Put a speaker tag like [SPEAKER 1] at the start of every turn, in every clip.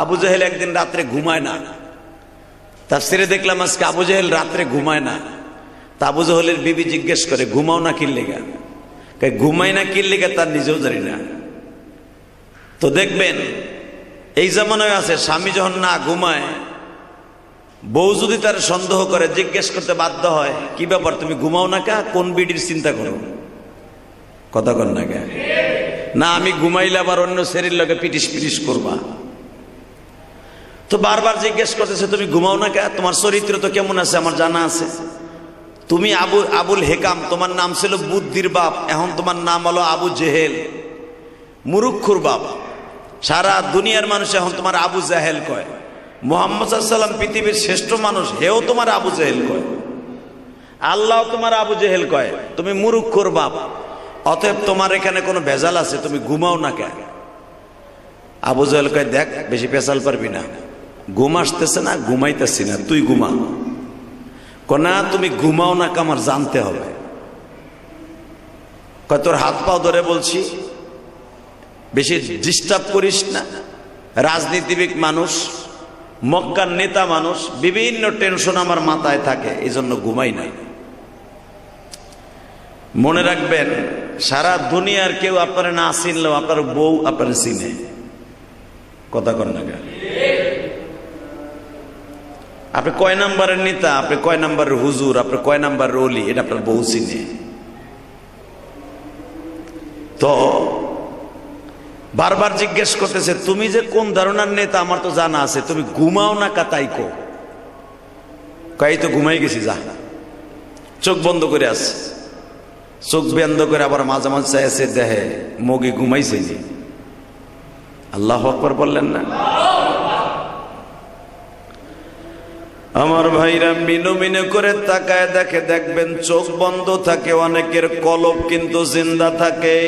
[SPEAKER 1] আবু জেহেল একদিন রাত্রে ঘুমায় না। তাফসিরে দেখলাম আজকে আবু জেহেল রাত্রে ঘুমায় না। তা আবু জেহেলের বিবি জিজ্ঞেস করে, ঘুমাও না কি লেগা? ঘুমাই না কি লেগা তার নিজেও জানি না। তো দেখবেন এই জামানায় আছে, স্বামী যখন না ঘুমায়, বউ যদি তার সন্দেহ করে, জিজ্ঞেস করতে বাধ্য হয়, কি ব্যাপার তুমি ঘুমাও না কা? কোন বিডির চিন্তা করো? কথা কর না কে? না আমি ঘুমাইলে আবার অন্য শরীর লোকে পিটিস পিটিস করবা। তো বারবার জিজ্ঞেস করতেছে, তুমি ঘুমাও না কে? তোমার চরিত্র তো কেমন আছে আমার জানা আছে। তুমি আবুল হেকাম, তোমার নাম ছিল বুদ্ধির বাপ, এখন তোমার নাম হলো আবু জেহেল, মুরুক্ষুর বাপ। সারা দুনিয়ার মানুষ এখন তোমার আবু জাহেল কয়। মুহাম্মদ সাল্লাল্লাহু আলাইহি ওয়াসাল্লাম পৃথিবীর শ্রেষ্ঠ মানুষ, হেও তোমার আবু জেহেল কয়। আল্লাহ তোমার আবু জেহেল কয়। তুমি মুরুক্ষুর বাপ, অতএব তোমার এখানে কোনো ভেজাল আছে, তুমি ঘুমাও না কেন? আবু জেহেল কয়, দেখ বেশি পেশাল পারবি না, ঘুম আসতেছে না, ঘুমাইতেছি না, তুই ঘুমা। না তুমি ঘুমাও না কে আমার জানতে হবে। কয় তোর হাত পাও ধরে বলছি, বেশি ডিস্টার্ব করিস না। রাজনীতিবিদ মানুষ, মক্কার নেতা মানুষ, বিভিন্ন টেনশন আমার মাথায় থাকে, এই জন্য ঘুমাই নাই। মনে রাখবেন, সারা দুনিয়ার কেউ আপনারা না চিনলেও আপনার বউ আপনারা চিনে। কথা কর না কেন? আপনি কয় নাম্বারের নেতা, আপনি কয় নাম্বারের হুজুর, আপনি কয় নাম্বারের ওলি, এটা আপনার বউ চিনে। তো বারবার জিজ্ঞেস করতেছে, তুমি যে কোন ধারণার নেতা আমার তো জানা আছে, তুমি ঘুমাও না কা? তাই কো কই তো ঘুমাই গেছি, যা চোখ বন্ধ করে আছে। চোখ বন্ধ করে আবার মাঝে মাঝে চাইছে, দেহে মগি ঘুমাইছে নি। আল্লাহু আকবার বললেন না? আমার ভাইরা মিনু মিনু করে তাকায় দেখে, দেখবেন চোখ বন্ধ থাকে, অনেকের কলব কিন্তু জিন্দা থাকে।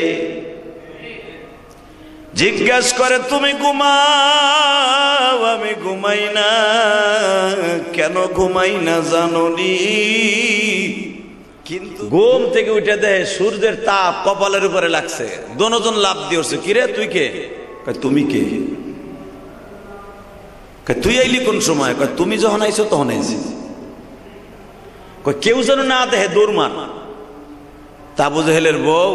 [SPEAKER 1] জিজ্ঞেস করে, তুমি ঘুমাও? আমি ঘুমাই না। কেন ঘুমাই না জানোনি? কিন্তু ঘুম থেকে উঠে দেয় সূর্যের তাপ কপালের উপরে লাগছে, দোনোজন লাভ দিয়েছে। কিরে তুই কে? তুমি কে? তুই আইলি কোন সময়? তুমি যখন আইছো তখন আইছি। কেউ যেন না দেখে দৌড় মার। তা আবু জেহেলের বউ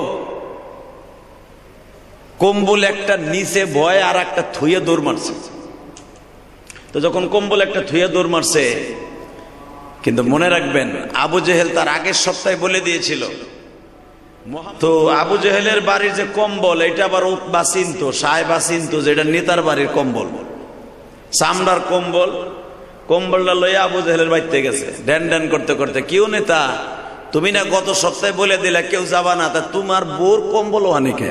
[SPEAKER 1] কম্বল একটা নিচে ভয় আর একটা থুয়ে দৌড় মারছে। তো যখন কম্বল একটা থুয়ে দৌড় মারছে, কিন্তু মনে রাখবেন আবু জেহেল তার আগের সপ্তাহে বলে দিয়েছিল। তো আবু জেহেলের বাড়ির যে কম্বল, এটা আবার উকবা চিনতো, সাহেবা চিনতো, যেটা নেতার বাড়ির কম্বল, চামড়ার কম্বল। কম্বলটা লইয়া আবু জেহেলের বাড়িতে গেছে, ড্যান ড্যান করতে করতে, কেউ নেতা তুমি না গত সপ্তাহে বলে দিলা কেউ যাবা না, তা তোমার বোর কম্বল অনেকে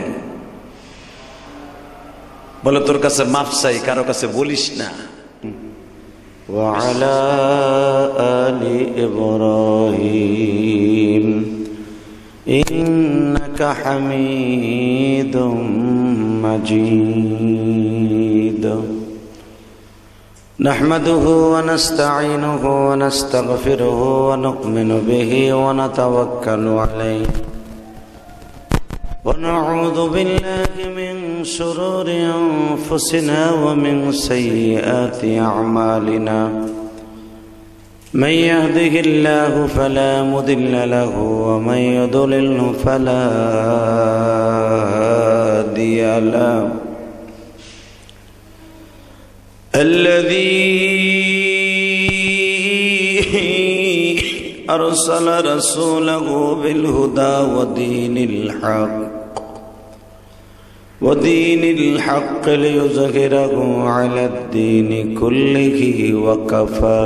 [SPEAKER 1] বলে তোর কাছে মাফ চাই, কারো কাছে বলিস না।
[SPEAKER 2] وعلى آل إبراهيم إنك حميد مجيد نحمده ونستعينه ونستغفره ونؤمن به ونتوكل عليه ونعوذ بالله من شرور أنفسنا ومن سيئات أعمالنا من يهده الله فلا مضل له ومن يضلل فلا هادي له الذي أرسل رسوله بالهدى ودين الحق ليظهره على الدين كله وكفى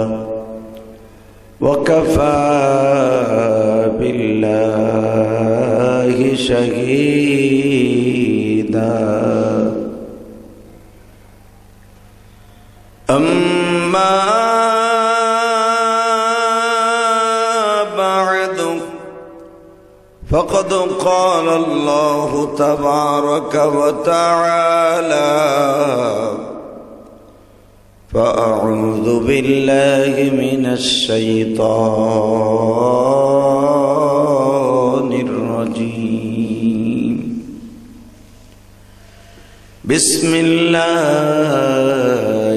[SPEAKER 2] بالله شهيدا أما بعد فقد قال الله تبارك وتعالى فأعوذ بالله من الشيطان الرجيم بسم الله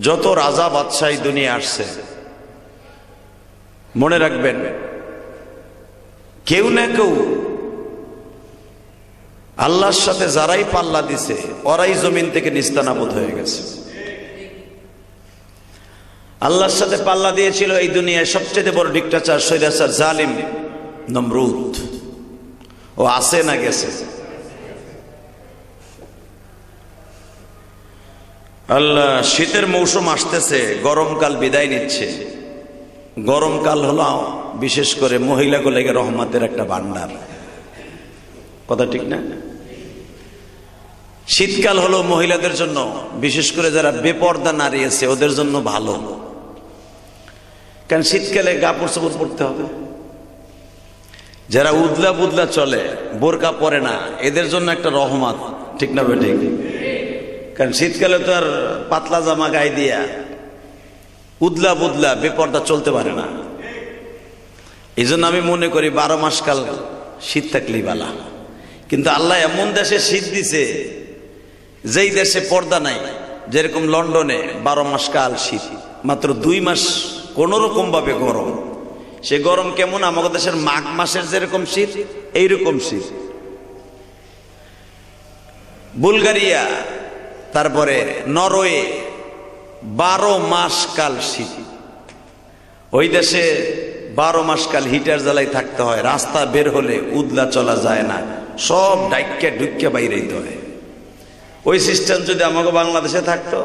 [SPEAKER 1] যত রাজা বাদশাহী দুনিয়া আসছে, মনে রাখবেন কেউ না কেউ আল্লাহর সাথে যারাই পাল্লা দিছে ওরাই জমিন থেকে নিস্তানাবুদ হয়ে গেছে। আল্লাহর সাথে পাল্লা দিয়েছিল এই দুনিয়ায় সবচেয়ে বড় ডিক্টেটর স্বৈরাচার জালিম নমরুদ। ও আছে না গেছে? আল্লাহ, শীতের মৌসুম আসতেছে, গরমকাল বিদায় নিচ্ছে। গরমকাল হলো বিশেষ করে মহিলাগুলোকে রহমতের একটা ভান্ডার, কথা ঠিক না? শীতকাল হলো মহিলাদের জন্য, বিশেষ করে যারা বেপর্দা নারী আছে ওদের জন্য ভালো, কারণ শীতকালে কাপড় চোপড় পরতে হবে। যারা উদলা বুদলা চলে, বোরকা পরে না, এদের জন্য একটা রহমত, ঠিক না বেঠিক? কারণ শীতকালে তো আর পাতলা জামা গায়ে দিয়া উদলা বুদলা বেপর্দা চলতে পারে না। এই জন্য আমি মনে করি 12 মাস কাল শীত থাকলেই বালা। কিন্তু আল্লাহ এমন দেশে শীত দিছে যেই দেশে পর্দা নাই, যেরকম লন্ডনে 12 মাস কাল শীত, মাত্র 2 মাস কোন রকম ভাবে গরম। সে গরম কেমন? আমাদের দেশের মাঘ মাসের যেরকম শীত এইরকম শীত। বুলগারিয়া, তারপরে নরওয়ে 12 মাস কাল শীত। ওই দেশে 12 মাস কাল হিটার জ্বালাই থাকতে হয়, রাস্তা বের হলে উদলা চলা যায় না, সব ডাইক্যা ডুক্যা বাইরে হইতে হয়। ওই সিস্টেম যদি আমাকে বাংলাদেশে থাকতো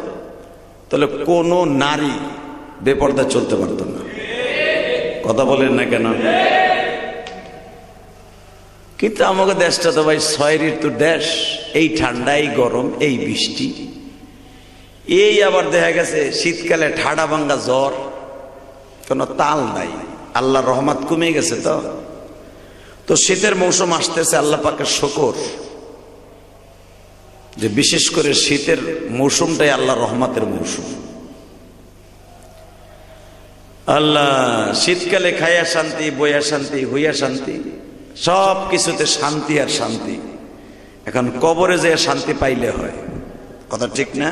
[SPEAKER 1] তাহলে কোনো নারী বেপর্দা চলতে পারতো না। কথা বলেন না কেন? কিন্তু আমাকে দেশটা তো ভাই 6 ঋতুর দেশ, এই ঠান্ডা, এই গরম, এই বৃষ্টি, এই আবার দেখা গেছে শীতকালে ঠাডা ভাঙ্গা জ্বর, কোনো তাল নাই। আল্লাহর রহমত কমে গেছে। তো শীতের মৌসুম আসতেছে, আল্লাহ পাকের শুকর যে বিশেষ করে শীতের মৌসুমটাই আল্লাহর রহমতের মৌসুম। আল্লাহ শীতকালে খাইয়া শান্তি, বইয়া শান্তি, হইয়া শান্তি, সব কিছুতে শান্তি আর শান্তি। এখন কবরে যে শান্তি পাইলে হয়, কথা ঠিক না?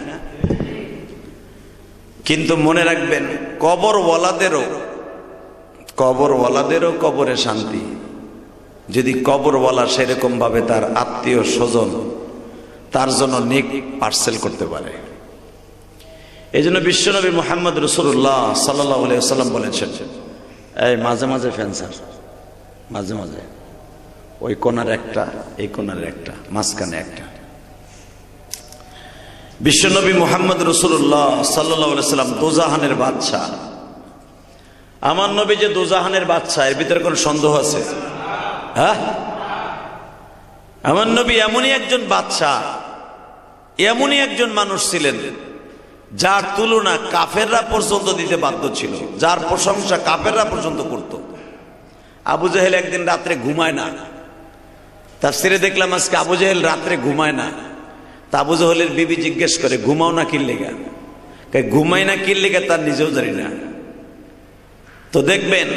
[SPEAKER 1] কিন্তু মনে রাখবেন কবরওয়ালাদেরও কবরে শান্তি, যদি কবরওয়ালা সেরকম ভাবে তার আত্মীয় স্বজন তার জন্য নেক পার্সেল করতে পারে। এই জন্য বিশ্বনবী মুহাম্মদ রাসূলুল্লাহ সাল্লাল্লাহু আলাইহি ওয়াসাল্লাম বলেছেন, এই মাঝে মাঝে ফ্যান্সার, মাঝে মাঝে ওই কোণার একটা, এই কোণার একটা, মাঝখানে একটা। বিশ্বনবী মুহাম্মদ রাসূলুল্লাহ সাল্লাল্লাহু আলাইহি ওয়াসাল্লাম দোজাহানের বাদশা। আমার নবী যে দোজাহানের বাদশা, এর ভিতরে কোনো সন্দেহ আছে? হ্যাঁ, আমার নবী এমনই একজন বাদশা, এমনই একজন মানুষ ছিলেন যার তুলনা কাফেররা পর্যন্ত দিতে বাধ্য ছিল, যার প্রশংসা কাফেররা পর্যন্ত করত। আবু জেহেল একদিন রাত্রে ঘুমায় না, তাফসীরে দেখলাম আজকে আবু জেহেল রাত্রে ঘুমায় না। তা আবু জেহেলের বিবি জিজ্ঞেস করে, ঘুমাও না কি লেগা? ঘুমায় না কি লেগা তার নিজেও জানি না। তো দেখবেন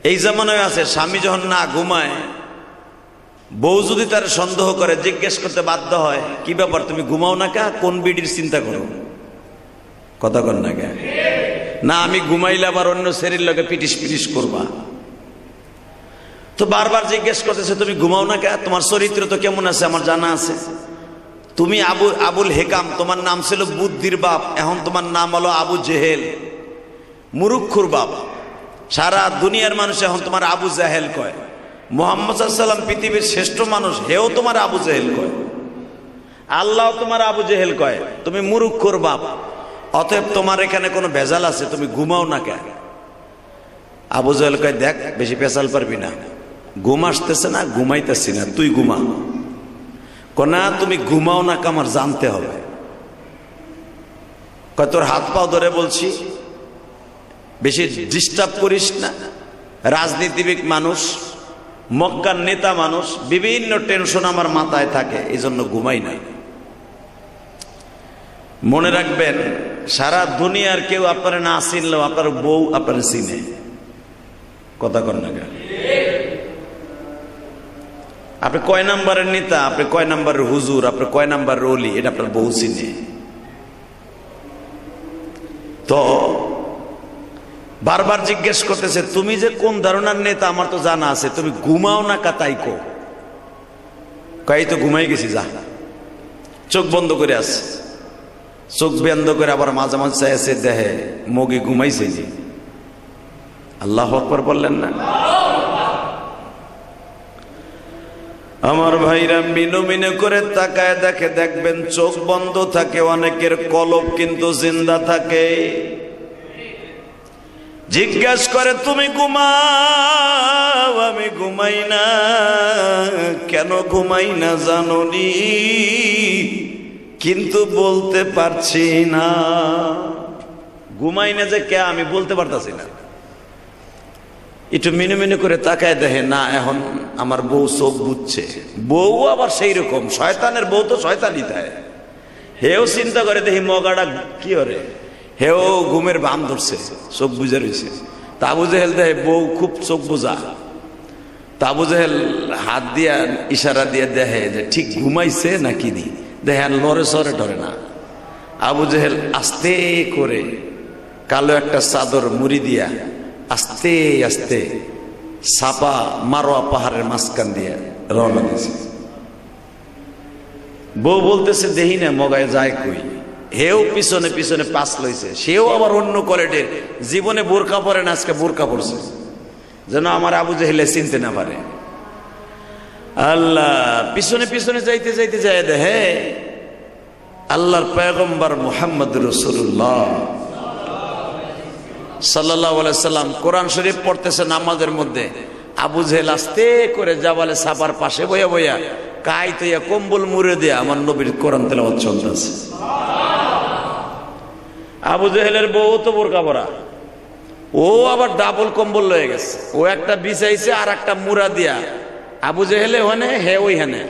[SPEAKER 1] এই জামানায় আছে, স্বামী যখন না ঘুমায়, বউ যদি তার সন্দেহ করে, জিজ্ঞেস করতে বাধ্য হয়, কি ব্যাপার তুমি ঘুমাও না কা? কোন বিডির চিন্তা করো? কথা কর না কে? না আমি ঘুমাইলে আবার অন্য শরীর লোকে পিটিস পিটিস করবা। তো বারবার জিজ্ঞেস করতেছে, তুমি ঘুমাও না কে? তোমার চরিত্র তো কেমন আছে আমার জানা আছে। তুমি আবুল হেকাম, তোমার নাম ছিল বুদ্ধির বাপ, এখন তোমার নাম হলো আবু জেহেল, মুরুক্ষুর বাপ। সারা দুনিয়ার মানুষ এখন তোমার আবু জাহেল কয়। মুহাম্মদ সাল্লাল্লাহু আলাইহি ওয়াসাল্লাম পৃথিবীর শ্রেষ্ঠ মানুষ, হেও তোমার আবু জেহেল কয়, আল্লাহ তোমার আবু জেহেল কয়, তুমি মুরুক্ষুর বাপ। অতএব তোমার এখানে কোনো ভেজাল আছে, তুমি ঘুমাও না কেন? আবু জেহেল কয়, দেখ বেশি পেশাল পারবি না, ঘুম আসতেছে না, ঘুমাইতেছি না, তুই ঘুমা। না তুমি ঘুমাও না, আমার জানতে হবে। কয় তোর হাত পাও ধরে বলছি, বেশি ডিস্টার্ব করিস না। রাজনীতিবিদ মানুষ, মক্কার নেতা মানুষ, বিভিন্ন টেনশন আমার মাথায় থাকে, এই জন্য ঘুমাই না। মনে রাখবেন সারা দুনিয়ার কেউ আপনারা না চিনলেও আপনার বউ আপনারা চিনে। কথা কর না কেন? আপনি কয় নাম্বারের নেতা, আপনি কয় নাম্বারের হুজুর, আপনি কয় নাম্বারের ওলি, এটা আপনার বউ চিনে। তো বারবার জিজ্ঞেস করতেছে, তুমি যে কোন ধারণার নেতা আমার তো জানা আছে, তুমি ঘুমাও না কাতাই কো? কই তো ঘুমাই গেছি, যা। চোখ বন্ধ করে আস, চোখ বন্ধ করে আবার মাঝে মাঝে চাইছে, দেহে মগে ঘুমাইছে জি। আল্লাহু আকবার বললেন না? আমার ভাইরা মিনু মিনু করে তাকায় দেখে, দেখবেন চোখ বন্ধ থাকে অনেকের, কলব কিন্তু জিন্দা থাকে। জিজ্ঞাসা করে, তুমি ঘুমাও? আমি ঘুমাই না। কেন ঘুমাই না জানোনি? কিন্তু বলতে পারছি না। ঘুমাই না যে কে আমি বলতে পারতাছি না। একটু মিনু মিনু করে তাকায় দেখে, না এখন আমার বউ চোখ বুঝছে। বউ আবার সেই রকম, শয়তানের বউ তো শয়তানি দেয়। হেও চিন্তা করে দেখি মগাটা কি করে, হেও ঘুমের বাম ধরছে, চোখ বুঝে রয়েছে। তা আবু জেহেল দেখে বউ খুব চোখ বোঝা। তা আবু জেহেল হাত দিয়া ইশারা দিয়ে দেখে যে ঠিক ঘুমাইছে নাকি নি, দেখে আর লড়ে সরে ধরে না। আবু জেহেল আস্তে করে কালো একটা চাদর মুড়ি দিয়া আস্তে আস্তে সাপা মারোয়া পাহাড়ের মাঝখান দিয়ে রওনা দিয়েছে। বউ বলতেছে, দেহি না মগায় যায় কই। হেও পিছনে পিছনে পাস লইছে। সেও আবার অন্য কোয়ালিটির, জীবনে বোরকা পরে না, আজকে বোরকা পড়ছে যেন আমার আবু জেহেলে চিনতে না পারে। আল্লাহ পিছনে পিছনে যাইতে যাইতে যায় দেখে আল্লাহর পয়গম্বর মুহাম্মদ রাসূলুল্লাহ সাল্লাল্লাহু আলাইহি সাল্লাম কোরআন শরীফ পড়তেছে নামাজের মধ্যে। আবু জেহেল আস্তে করে জাবালে সাফার পাশে বইয়া বইয়া কাইতে কম্বল মুড়ে দিয়ে আমার নবীর কোরআন তেলাওয়াত চলতেছে। আবু জেহেলের বউ তো বোরকা পরা, ও আবার ডাবল কম্বল লয়ে গেছে। ও একটা বিছাইছে আর একটা মুড়া দিয়া, আবু জেহেলে ওখানে, হে ওইখানে,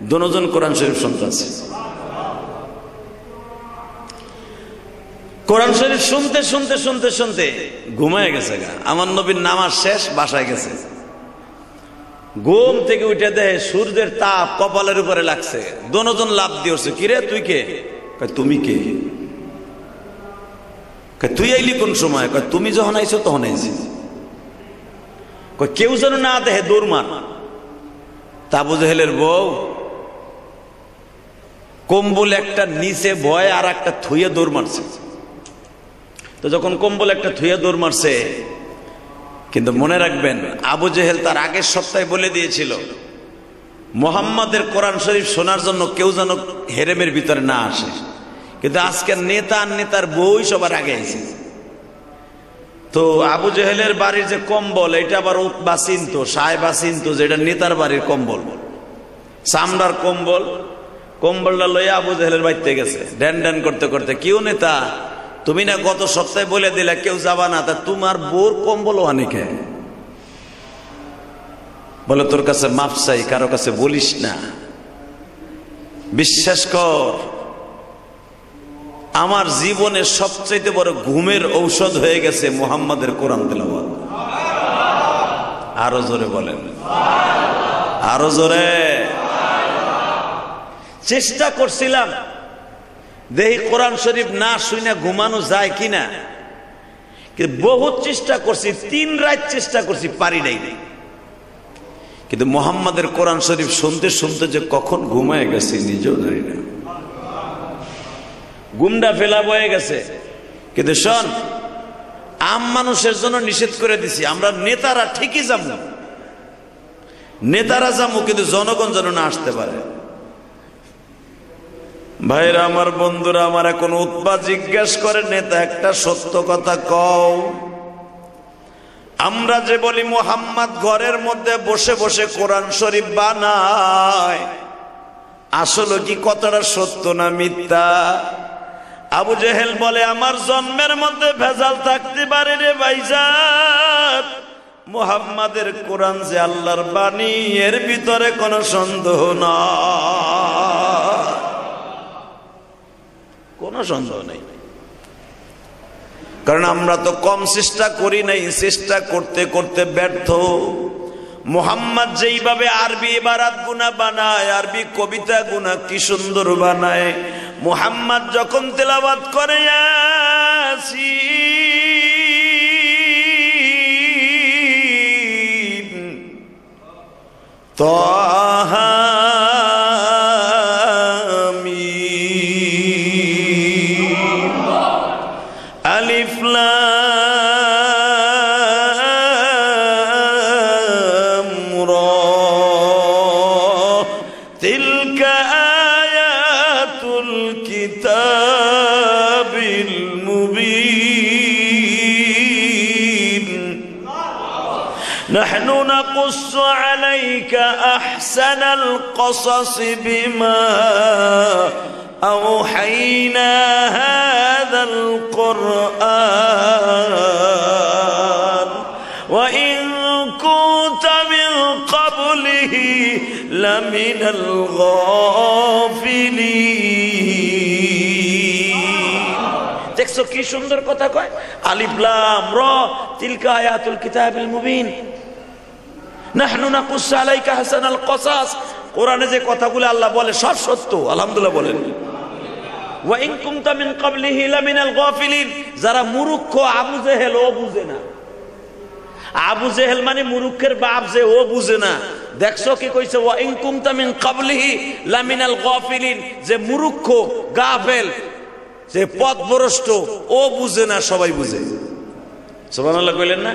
[SPEAKER 1] দুজন কোরআন শরীফ শুনতেছে। কোরআন শরীফ শুনতে শুনতে শুনতে শুনতে ঘুমায় গেছে গা। আমার নবীর নামাজ শেষ, বাসায় গেছে। ঘুম থেকে উঠে দেয় সূর্যের তাপ কপালের উপরে লাগছে। দুজন লাভ দিয়েছে, কিরে তুই কে? তুমি কে? তুই আইলি কোন সময়? তুমি যখন আইছো তখন আইছি। কেউ যেন না দেখে দৌড় মার। তা আবু জেহেলের বউ কম্বল একটা নিচে ভয় আর একটা থুয়ে দৌড় মারছে। তো যখন কম্বল একটা থুয়ে দৌড় মারছে, কিন্তু মনে রাখবেন আবু জেহেল তার আগের সপ্তাহে বলে দিয়েছিল মুহাম্মাদের কোরআন শরীফ শোনার জন্য কেউ যেন হেরেমের ভিতরে না আসে। কিন্তু আজকের নেতা আর নেতার বউই সবার আগে আইছে। তো আবু জেহেলের বাড়ির যে কম্বল, এটা আবার উতবা চিনতো, সাহেবা চিনতো যে এটা নেতার বাড়ির কম্বল, চামড়ার কম্বল। কম্বলটা লইয়া আবু জেহেলের বাড়িতে গেছে, ড্যান ড্যান করতে করতে, কেউ নেতা তুমি না গত সপ্তাহে বলে দিলা কেউ যাবা না, তা তোমার বোর কম্বল অনেকে বলে তোর কাছে মাফ চাই, কারো কাছে বলিস না। বিশ্বাস কর, আমার জীবনের সবচাইতে বড় ঘুমের ঔষধ হয়ে গেছে মুহাম্মাদের কোরআন তেলাওয়াত। আরো জোরে বলেন, আরো জোরে। চেষ্টা করছিলাম দেখি কোরআন শরীফ না শুনে ঘুমানো যায় কিনা, কিন্তু বহুত চেষ্টা করছি, 3 রাত চেষ্টা করছি, পারি নাই। কিন্তু মুহাম্মাদের কোরআন শরীফ শুনতে শুনতে যে কখন ঘুমায় গেছে নিজেও জানি না, গুমডা ফেলা বয়ে গেছে। কিন্তু শোন, আম মানুষের জন্য নিষেধ করে দিছি, আমরা নেতারা ঠিকই যাবো, নেতারা যাবো, কিন্তু জনগণ যেন না আসতে পারে। ভাইরা আমার, বন্ধুরা আমার, এখন উতবা জিজ্ঞাসা করে, নেতা একটা সত্য কথা কও, আমরা যে বলি মুহাম্মদ ঘরের মধ্যে বসে বসে কোরআন শরীফ বানায়, আসলে কি কথাটা সত্য না মিথ্যা? আবু জেহেল বলে, আমার জন্মের মধ্যে ভেজাল থাকতে পারে রে ভাইজান, মুহাম্মাদের কোরআন যে আল্লাহর বাণী এর ভিতরে কোনো সন্দেহ না, কোনো সন্দেহ নেই। কারণ আমরা তো কম চেষ্টা করি নাই, চেষ্টা করতে করতে ব্যর্থ। মুহাম্মদ যেইভাবে আরবি ইবারাত গুনা বানায়, আরবি কবিতা গুনা কি সুন্দর বানায়, মুহাম্মদ যখন তেলাওয়াত করে ইয়াসিন তাহা মিম আলিফ লাম রা তিলকা আয়াতুল কিতাবিল মুবিন নাহনু নাকুসসু আলাইকা আহসানাল কসাস বিমা أوحينا هذا القرآن وإن كنت من قبله لمن الغافلين দেখছো কি সুন্দর কথা কয় আলিফ লাম রা তিলকা আয়াতুল কিতাবিল মুবিন নাহনু নাকুসসু আলাইকা আহসানাল কসাস কোরআনে যে কথাগুলো আল্লাহ বলে সব সত্য আলহামদুলিল্লাহ বলেন ওয়া ইন কুনতা মিন ক্বাবলিহি লামিনাল গাফিলিন যারা মূর্খ আবু জেহেল ও বুঝে না আবু জেহেল মানে মূর্খের বাপ যে ও বুঝে না দেখছো কি কইছে ওয়া ইন কুনতা মিন ক্বাবলিহি লামিনাল গাফিলিন যে মূর্খ গাফেল যে পথভ্রষ্ট ও বুঝে না সবাই বুঝে সুবহানাল্লাহ কইলেন না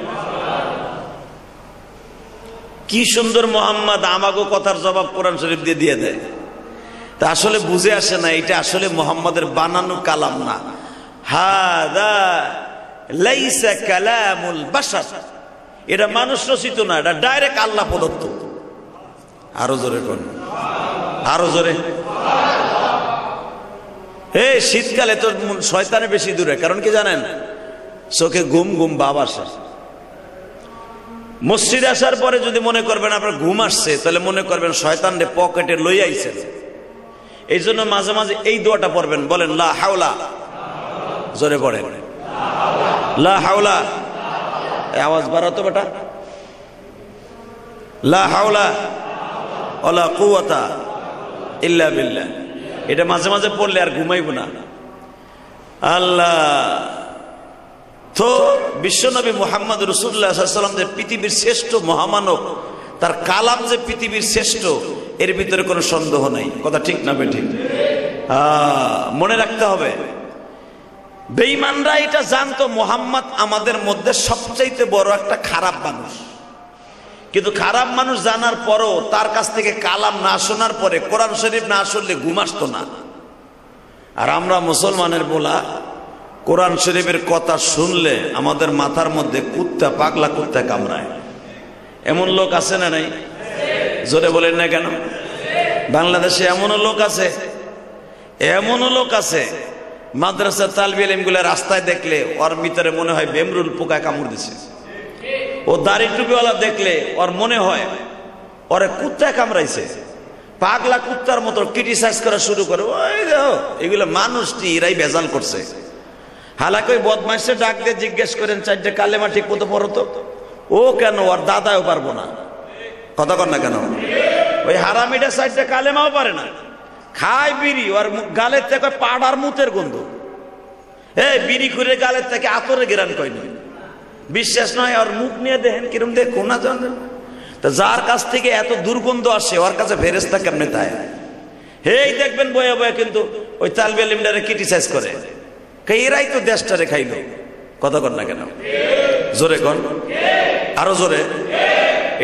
[SPEAKER 1] কি সুন্দর মোহাম্মদ আমাগো কথার জবাব কোরআন শরীফ দিয়ে দিয়ে দেয় তা আসলে বুঝে আসে না এটা আসলে মোহাম্মদের বানানো কালাম না হাদা লাইসা কালামুল বাশার এটা মানুষ রচিত না এটা ডাইরেক্ট আল্লাহ প্রদত্ত আরো জোরে কোন আরো জোরে এই শীতকালে তো শয়তানে বেশি দূরে কারণ কি জানেন চোখে ঘুম ঘুম ভাব আসে মসজিদে আসার পরে যদি মনে করবেন আপনার ঘুম আসছে তাহলে মনে করবেন শয়তানরে পকেটে লই আইছেন এই জন্য মাঝে মাঝে এই দোয়াটা পড়বেন বলেন লা হাওলা জোরে পড়েন লা হাওলা আওয়াজ বাড়াতো বেটা লা হাওলা ওয়ালা কুওয়াতা ইল্লা বিল্লাহ এটা মাঝে মাঝে পড়লে আর ঘুমাইব না আল্লাহ তো বিশ্বনবী মুহাম্মদ রাসূলুল্লাহ সাল্লাল্লাহু আলাইহি ওয়াসাল্লাম যে পৃথিবীর শ্রেষ্ঠ মহামানব তার কালাম যে পৃথিবীর শ্রেষ্ঠ এর ভিতরে কোনো সন্দেহ নাই কথা ঠিক না বেঠিক মনে রাখতে হবে বেঈমানরা এটা জানতো মুহাম্মদ আমাদের মধ্যে সবচাইতে বড় একটা খারাপ মানুষ কিন্তু খারাপ মানুষ জানার পরও তার কাছ থেকে কালাম না শোনার পরে কোরআন শরীফ না শুনলে ঘুম আসতো না আর আমরা মুসলমানের বলা কোরআন শরীফের কথা শুনলে আমাদের মাথার মধ্যে কুত্তা পাগলা কুত্তা কামড়ায় এমন লোক আছে না নাই জোরে বলেন না কেন বাংলাদেশে এমনও লোক আছে মাদ্রাসা তালবে ইলমগুলো রাস্তায় দেখলে ওর ভিতরে মনে হয় বেমরুল পোকা কামড় দিছে ও দাড়ি টুপিওয়ালা দেখলে ওর মনে হয় ওরে কুত্তা কামড়াইছে পাগলা কুত্তার মতো ক্রিটিসাইজ করা শুরু করে ওই দেখো এগুলো মানুষটি এরাই বেজাল করছে হালাকি ওই বদমাইশে ডাক দিয়ে জিজ্ঞেস করেন চারটে কালেমা ঠিক মতো পড়ো তো ও কেন ওর দাদাও পারবো না কথা কর না কেন ওই হারামিটা চারটে কালেমাও পারে না খায় বিড়ি ওর গালের থেকে পাড়ার মুতের গন্ধ এই বিড়ি করে গালের থেকে আতরে গেরান কয়নি বিশ্বাস নয় ওর মুখ নিয়ে দেখেন কিরম দেখো না জানেন তা যার কাছ থেকে এত দুর্গন্ধ আসে ওর কাছে ফেরেশতা কেমনে তাই হেই দেখবেন বয়ে বয়ে কিন্তু ওই তালবে ইলমটারে ক্রিটিসাইজ করে এরাই তো দেশটারে খাইলো কথা কর না কেন জোরে কর আরো জোরে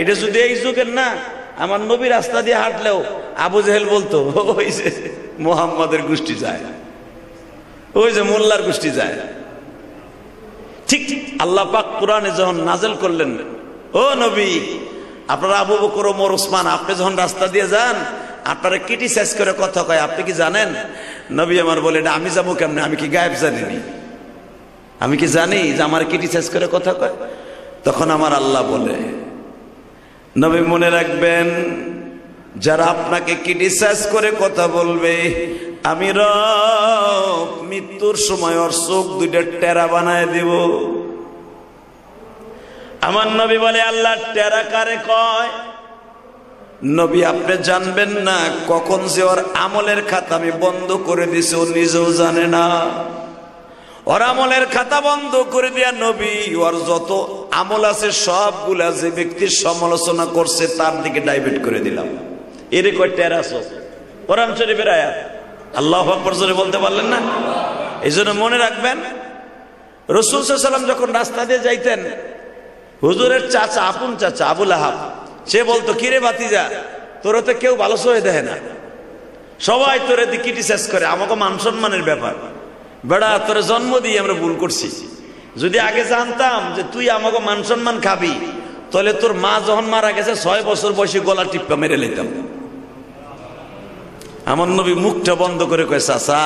[SPEAKER 1] এটা যদি এই যুগের না আমার নবী রাস্তা দিয়ে হাঁটলেও আবু জেহেল বলতো ওই যে মুহাম্মাদের গোষ্ঠী যায় ওই যে মোল্লার গোষ্ঠী যায় ঠিক আল্লাহ পাক কোরআনে যখন নাজেল করলেন ও নবী আপনারা আবু বকর ওমর ওসমান আপনি যখন রাস্তা দিয়ে যান আপনারা ক্রিটিসাইজ করে কথা কয় আপনি কি জানেন নবী আমার বলে এটা আমি যাবো কেমনে আমি কি গায়েব জানিনি আমি কি জানি যে আমার ক্রিটিসাইজ করে কথা কয় তখন আমার আল্লাহ বলে নবী মনে রাখবেন যারা আপনাকে ক্রিটিসাইজ করে কথা বলবে আমি রব মৃত্যুর সময় ওর চোখ দুইটা টেরা বানায় দিব আমার নবী বলে আল্লাহ টেরা কারে কয় নবী আপনি জানবেন না কখন যে ওর আমলের খাতা আমি বন্ধ করে দিছি ও নিজেও জানে না ওর আমলের খাতা বন্ধ করে দিয়া নবী ওর যত আমল আছে সবগুলা যে ব্যক্তির সমালোচনা করছে তার দিকে ডাইভার্ট করে দিলাম। এর কয়টা আছে কোরআন শরীফের আয়াত, আল্লাহু আকবার জোরে বলতে পারলেন না? এই জন্য মনে রাখবেন, রাসূল সাল্লাল্লাহু আলাইহি ওয়াসাল্লাম যখন রাস্তা দিয়ে যাইতেন, হুজুরের চাচা, আপন চাচা আবু লাহাব, সে বলতো, কিরে ভাতিজা, তোরা তো কেউ ভালো সয়ে দেয় না, সবাই তোরে দিয়ে ক্রিটিসাইজ করে, আমাকে মান সম্মানের ব্যাপার, বেড়া তোরে জন্ম দিয়ে আমরা ভুল করছি, যদি আগে জানতাম যে তুই আমাকে মান সম্মান খাবি, তাহলে তোর মা যখন মারা গেছে 6 বছর বয়সে গলা টিপকা মেরে নিতাম। আমার নবী মুখটা বন্ধ করে কয়, চাচা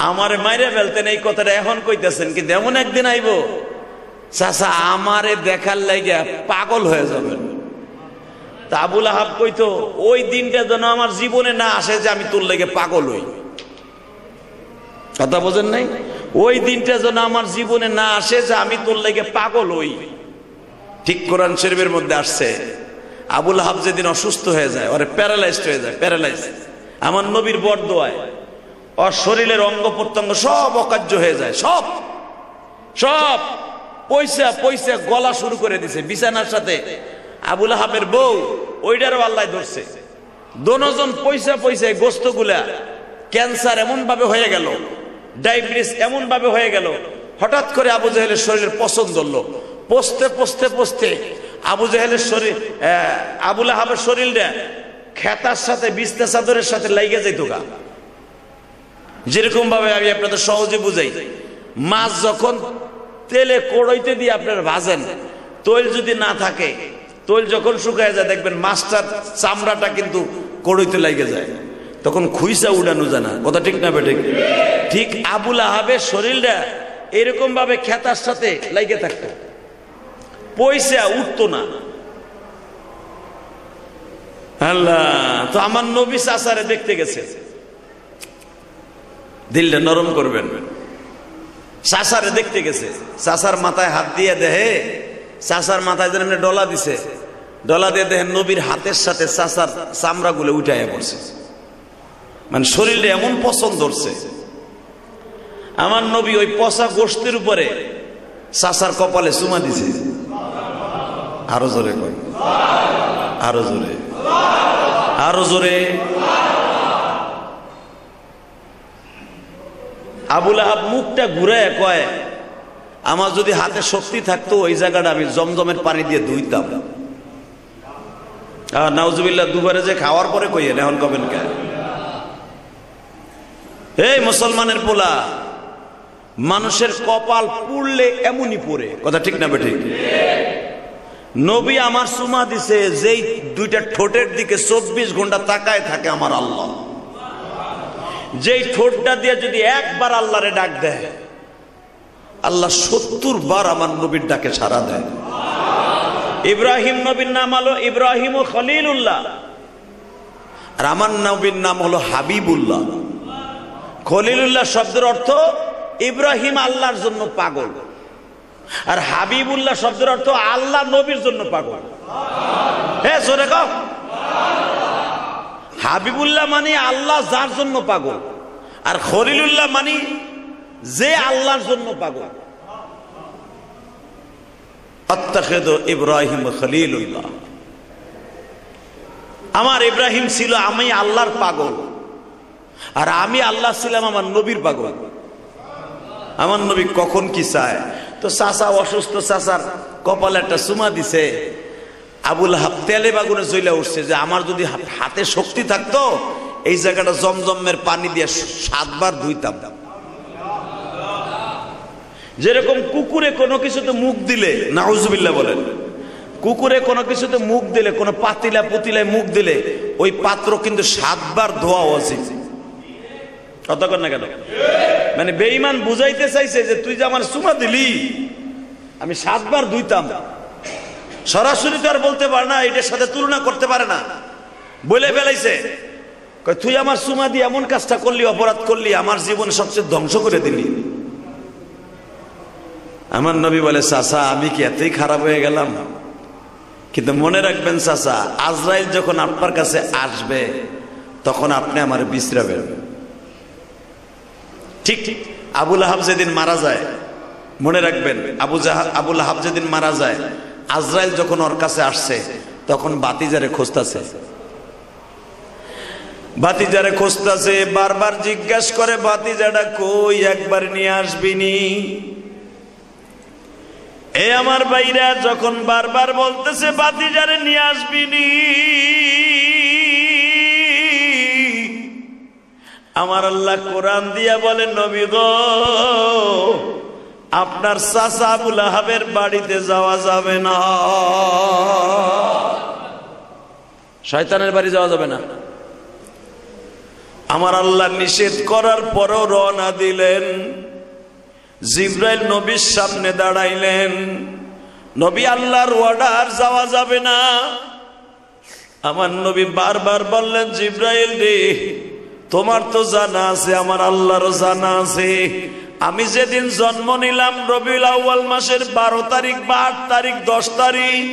[SPEAKER 1] আমারে মাইরে ফেলতেন, এই কথাটা এখন কইতেছেন, কিন্তু এমন একদিন আইব চাচা আমারে দেখার লাইগা পাগল হয়ে যাবেন। তা আবু লাহাব কইতো, ওই দিনটা যেন আমার জীবনে না আসে যে আমি তোর লেগে পাগল হই। কথা বোঝেন নাই? ওই দিনটা যেন আমার জীবনে না আসে যে আমি তোর লেগে পাগল হই। ঠিক কোরআন শরীফের মধ্যে আসছে, আবু লাহাব যেদিন অসুস্থ হয়ে যায়, ওরে প্যারালাইজড হয়ে যায়, প্যারালাইজ, আমার নবীর বরদোয়ায় ওর শরীরের অঙ্গ প্রত্যঙ্গ সব অকার্য হয়ে যায়, সব সব পয়সা পয়সা গলা শুরু করে দিছে বিছানার সাথে। আবু লাহাবের বউ ওইটারও আল্লাহ ধরছে, দোনোজন পয়সা পয়সা গোস্ত গুলা, ক্যান্সার এমন ভাবে হয়ে গেল, ডায়াবেটিস এমন ভাবে হয়ে গেল, হঠাৎ করে আবু জাহেলের শরীরের পছন্দ হলো, পচতে পচতে পচতে আবু জাহেলের শরীর, আবু লাহাবের শরীরটা খেতার সাথে বিছনা চাদরের সাথে লাইগা যাইতো গা। যেরকম ভাবে আমি আপনাদের সহজে বুঝাই, মাছ যখন তেলে কড়াইতে দিয়ে আপনারা ভাজেন, তৈল যদি না থাকে, তৈল যখন শুকায় যায় দেখবেন মাছটার চামড়াটা কিন্তু কড়াইতে লাগে যায়, তখন খুইসা উড়ানো যায় না। কথা ঠিক না বেঠিক? ঠিক আবু লাহাবের শরীরটা এরকম ভাবে খেতার সাথে লাগে থাকতো, পয়সা উঠতো না। আল্লাহ, তো আমার নবী চাচারে দেখতে গেছে, দিলটা নরম করবেন, চাচারে দেখতে গেছে, চাচার মাথায় হাত দিয়ে দেহে, চাচার মাথায় যেন ডলা দিছে, ডলা দিয়ে দেখেন নবীর হাতের সাথে চাচার চামড়া গুলো উঠাইয়া পড়ছে, মানে শরীরে এমন পছন্দ ধরছে। আমার নবী ওই পচা গোশতের উপরে চাচার কপালে চুমা দিছে। আরো জোরে কই, আরো জোরে, আরো জোরে। আবু লাহাব মুখটা ঘুরায় কয়, আমার যদি হাতে শক্তি থাকতো ওই জায়গাটা আমি জমজমের পানি দিয়ে ধুইতাম। নাউজুবিল্লাহ, দুবারে যে খাওয়ার পরে কইয়েন, এখন কবেন কে? এই মুসলমানের পোলা, মানুষের কপাল পুড়লে এমনই পড়ে। কথা ঠিক না বেঠিক? নবী আমার সুমা দিছে, যেই দুইটা ঠোঁটের দিকে 24 ঘন্টা তাকায় থাকে আমার আল্লাহ, যেই ঠোঁটটা দিয়ে যদি একবার আল্লাহরে ডাক দেয়, আল্লাহ 70 বার আমার নবীর ডাকে সাড়া দেয়। ইব্রাহিম নবীর নাম হলো ইব্রাহিম ও খলিলুল্লাহ, আর আমার নবীর নাম হলো হাবিবুল্লাহ। খলিলুল্লাহ শব্দের অর্থ ইব্রাহিম আল্লাহর জন্য পাগল, আর হাবিবুল্লাহ শব্দের অর্থ আল্লাহ নবীর জন্য পাগল। হ্যাঁ, জোরে কও। হাবিবুল্লাহ মানে আল্লাহ যার জন্য পাগল, আর খলিলুল্লাহ মানে যে আল্লাহর জন্য পাগল। আত্তাখিযু ইব্রাহিম খলিলুল্লাহ, আমার ইব্রাহিম ছিল আমি আল্লাহর পাগল, আর আমি আল্লাহ ছিলাম আমার নবীর পাগল। আমার নবী কখন কি চায়, তো চাচা অসুস্থ, চাচার কপালে একটা চুমা দিছে, আবু লাহাব তেলে বাগুনে জ্বলে উঠছে যে আমার যদি হাতে শক্তি থাকতো এই জায়গাটা জমজমের পানি দিয়ে 7 বার ধুইতাম। যেরকম কুকুরে কোনো কিছুতে মুখ দিলে, নাউজুবিল্লাহ বলেন, কুকুরে কোনো কিছুতে মুখ দিলে, কোনো পাতিলা পুতিলায় মুখ দিলে ওই পাত্র কিন্তু 7 বার ধোয়া উচিত। কতক্ষণ না কেন? মানে বেঈমান বুঝাইতে চাইছে যে তুই যে আমার চুমা দিলি আমি 7 বার ধুইতাম। সরাসরি তো আর বলতে পারে না, এটার সাথে তুলনা করতে পারে না, বলে ফেলাইছে, তুই আমার চুমা দিয়ে এমন কাজটা করলি, অপরাধ করলি, আমার জীবন সবচেয়ে ধ্বংস করে দিলি। আমার নবী বলে, চাচা আমি কি এতই খারাপ হয়ে গেলাম? কিন্তু মনে রাখবেন চাচা, আজরাইল যখন আপনার কাছে আসবে তখন আপনি আমার বিশ্রাবেন। ঠিক ঠিক আবুল আহাব যেদিন মারা যায়, মনে রাখবেন, আবুল আহাব যেদিন মারা যায়, আজরাইল যখন ওর কাছে আসছে তখন ভাতিজারে খুঁজতেছে, ভাতিজারে খুঁজতেছে, বারবার জিজ্ঞাসা করে ভাতিজাটা কই, একবার নিয়ে আসবিনি। এ আমার ভাইরা যখন বারবার বলতেছে ভাতিজারে নিয়ে আসবিনি, আমার আল্লাহ কোরআন দিয়া বলে, নবী গো, আপনার চাচা আবুল আহাবের বাড়িতে যাওয়া যাবে না, শয়তানের বাড়ি যাওয়া যাবে না। আমার আল্লাহ নিষেধ করার পরও রওনা দিলেন। জিবরাইল নবীর সামনে দাঁড়াইলেন, নবী আল্লাহর অর্ডার, যাওয়া যাবে না। আমার নবী বারবার বললেন, জিবরাইল রে, তোমার তো জানা আছে, আমার আল্লাহরও জানা আছে, আমি যেদিন জন্ম নিলাম রবিউল আউয়াল মাসের 12 তারিখ বা 8 তারিখ 10 তারিখ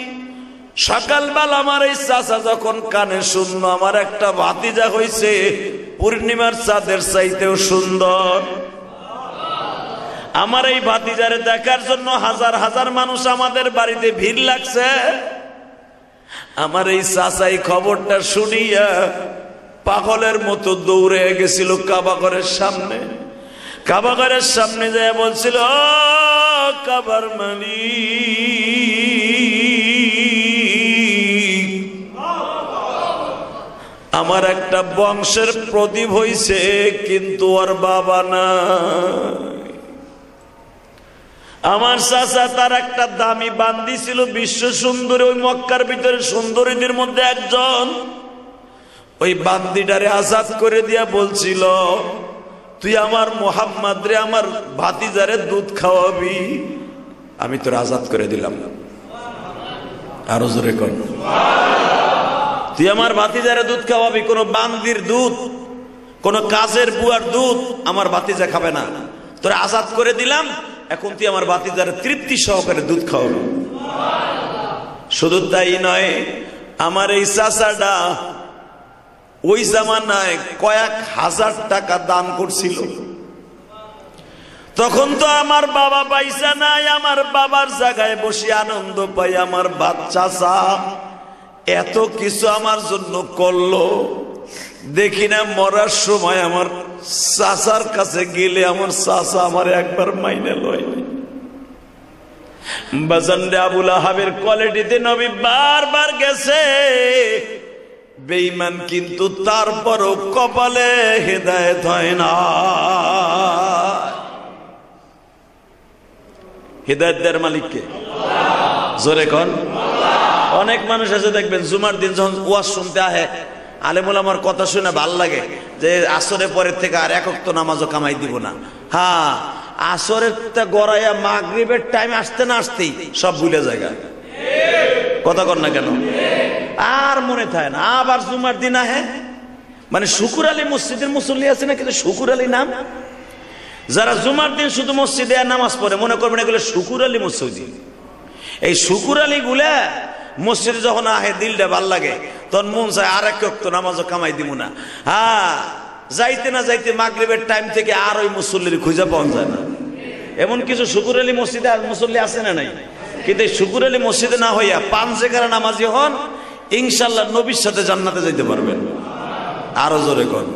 [SPEAKER 1] সকালবেলা আমার এই চাচা যখন কানে শুনলো আমার একটা ভাতিজা হয়েছে পূর্ণিমার চাঁদের চাইতেও সুন্দর, আমার এই ভাতিজারে দেখার জন্য হাজার হাজার মানুষ আমাদের বাড়িতে ভিড় লাগছে। আমার এই চাচাই খবরটা শুনিয়া পাগলের মতো দৌড়ে গেছিল কাবাঘরের সামনে, কাবাঘরের সামনে যায় বলছিল, কাবার মালিক, আমার একটা বংশের প্রদীপ হইছে কিন্তু ওর বাবা না। আমার চাচা তার একটা দামি বান্দি ছিল, বিশ্ব সুন্দরী, ওই মক্কার ভিতরে সুন্দরীদের মধ্যে একজন। ওই বান্দিটারে আজাদ করে দিয়া বলছিল, তুই আমার মুহাম্মদ রে, আমার ভাতিজারে দুধ খাওয়াবি, আমি তোর আজাদ করে দিলাম। আরো জোরে কর, তুই আমার ভাতিজারে দুধ খাওয়াবি, কোন বান্দির দুধ, কোন কাজের বুয়ার দুধ আমার ভাতিজা খাবে না, তোর আজাদ করে দিলাম, এখন তুই আমার ভাতিজারে তৃপ্তি সহকারে দুধ খাওয়াবি। শুধু তাই নয়, আমার এই চাচাটা ওই জামানায় কয়েক হাজার টাকা দান করছিল। তখন তো আমার বাবা পয়সা নাই, আমার বাবার জায়গায় বসে আনন্দ পাই আমার চাচা এত কিছু আমার জন্য করলো। দেখি না মরার সময় আমার চাচার কাছে গেলে আমার চাচা আমার একবার মাইনে লয়নি। বাজানরে আবুল আহাবের কোয়ালিটিতে নবী বারবার গেছে, বেঈমান কিন্তু তারপরও কপালে হেদায়েত হয় না। হেদায়েতের মালিককে জোরে কোন। অনেক মানুষ আছে দেখবেন জুমার দিন যখন ওয়াজ শুনতে আহে, আলেমুল আমার কথা শুনে ভাল লাগে যে আসরের পরের থেকে আর এক ওয়াক্ত নামাজও কামাই দিব না। হ্যাঁ, আসরের গড়াইয়া মাগরিবের টাইম আসতে না আসতেই সব ভুলে যায়, কথা কর না কেন, আর মনে থাকে না। আবার জুমার দিন আহে, মানে শুকুর আলী মসজিদের মুসল্লি আছে না, কিন্তু শুকুর আলী নাম, যারা জুমার দিন শুধু মসজিদে নামাজ পড়ে মনে করবেন এগুলো শুকুর আলী মসজিদ। এই শুকুর আলী গুলা মসজিদে যখন আহে দিলটা ভাল লাগে, তখন মন চায় আর এক ওয়াক্ত নামাজও কামাই দিব না। হ্যাঁ, যাইতে না যাইতে মাগরিবের টাইম থেকে আর ওই মুসল্লির খুঁজে পাওয়া যায় না। এমন কিছু শুকুর আলী মসজিদে মুসল্লি আছে না নাই? কিন্তু এই শুকুর আলী মসজিদে না হইয়া পাঁচজেকারা নামাজি হন, ইনশাল্লাহ নবীর সাথে জান্নাতে যাইতে পারবেন। আরো জোরে কর।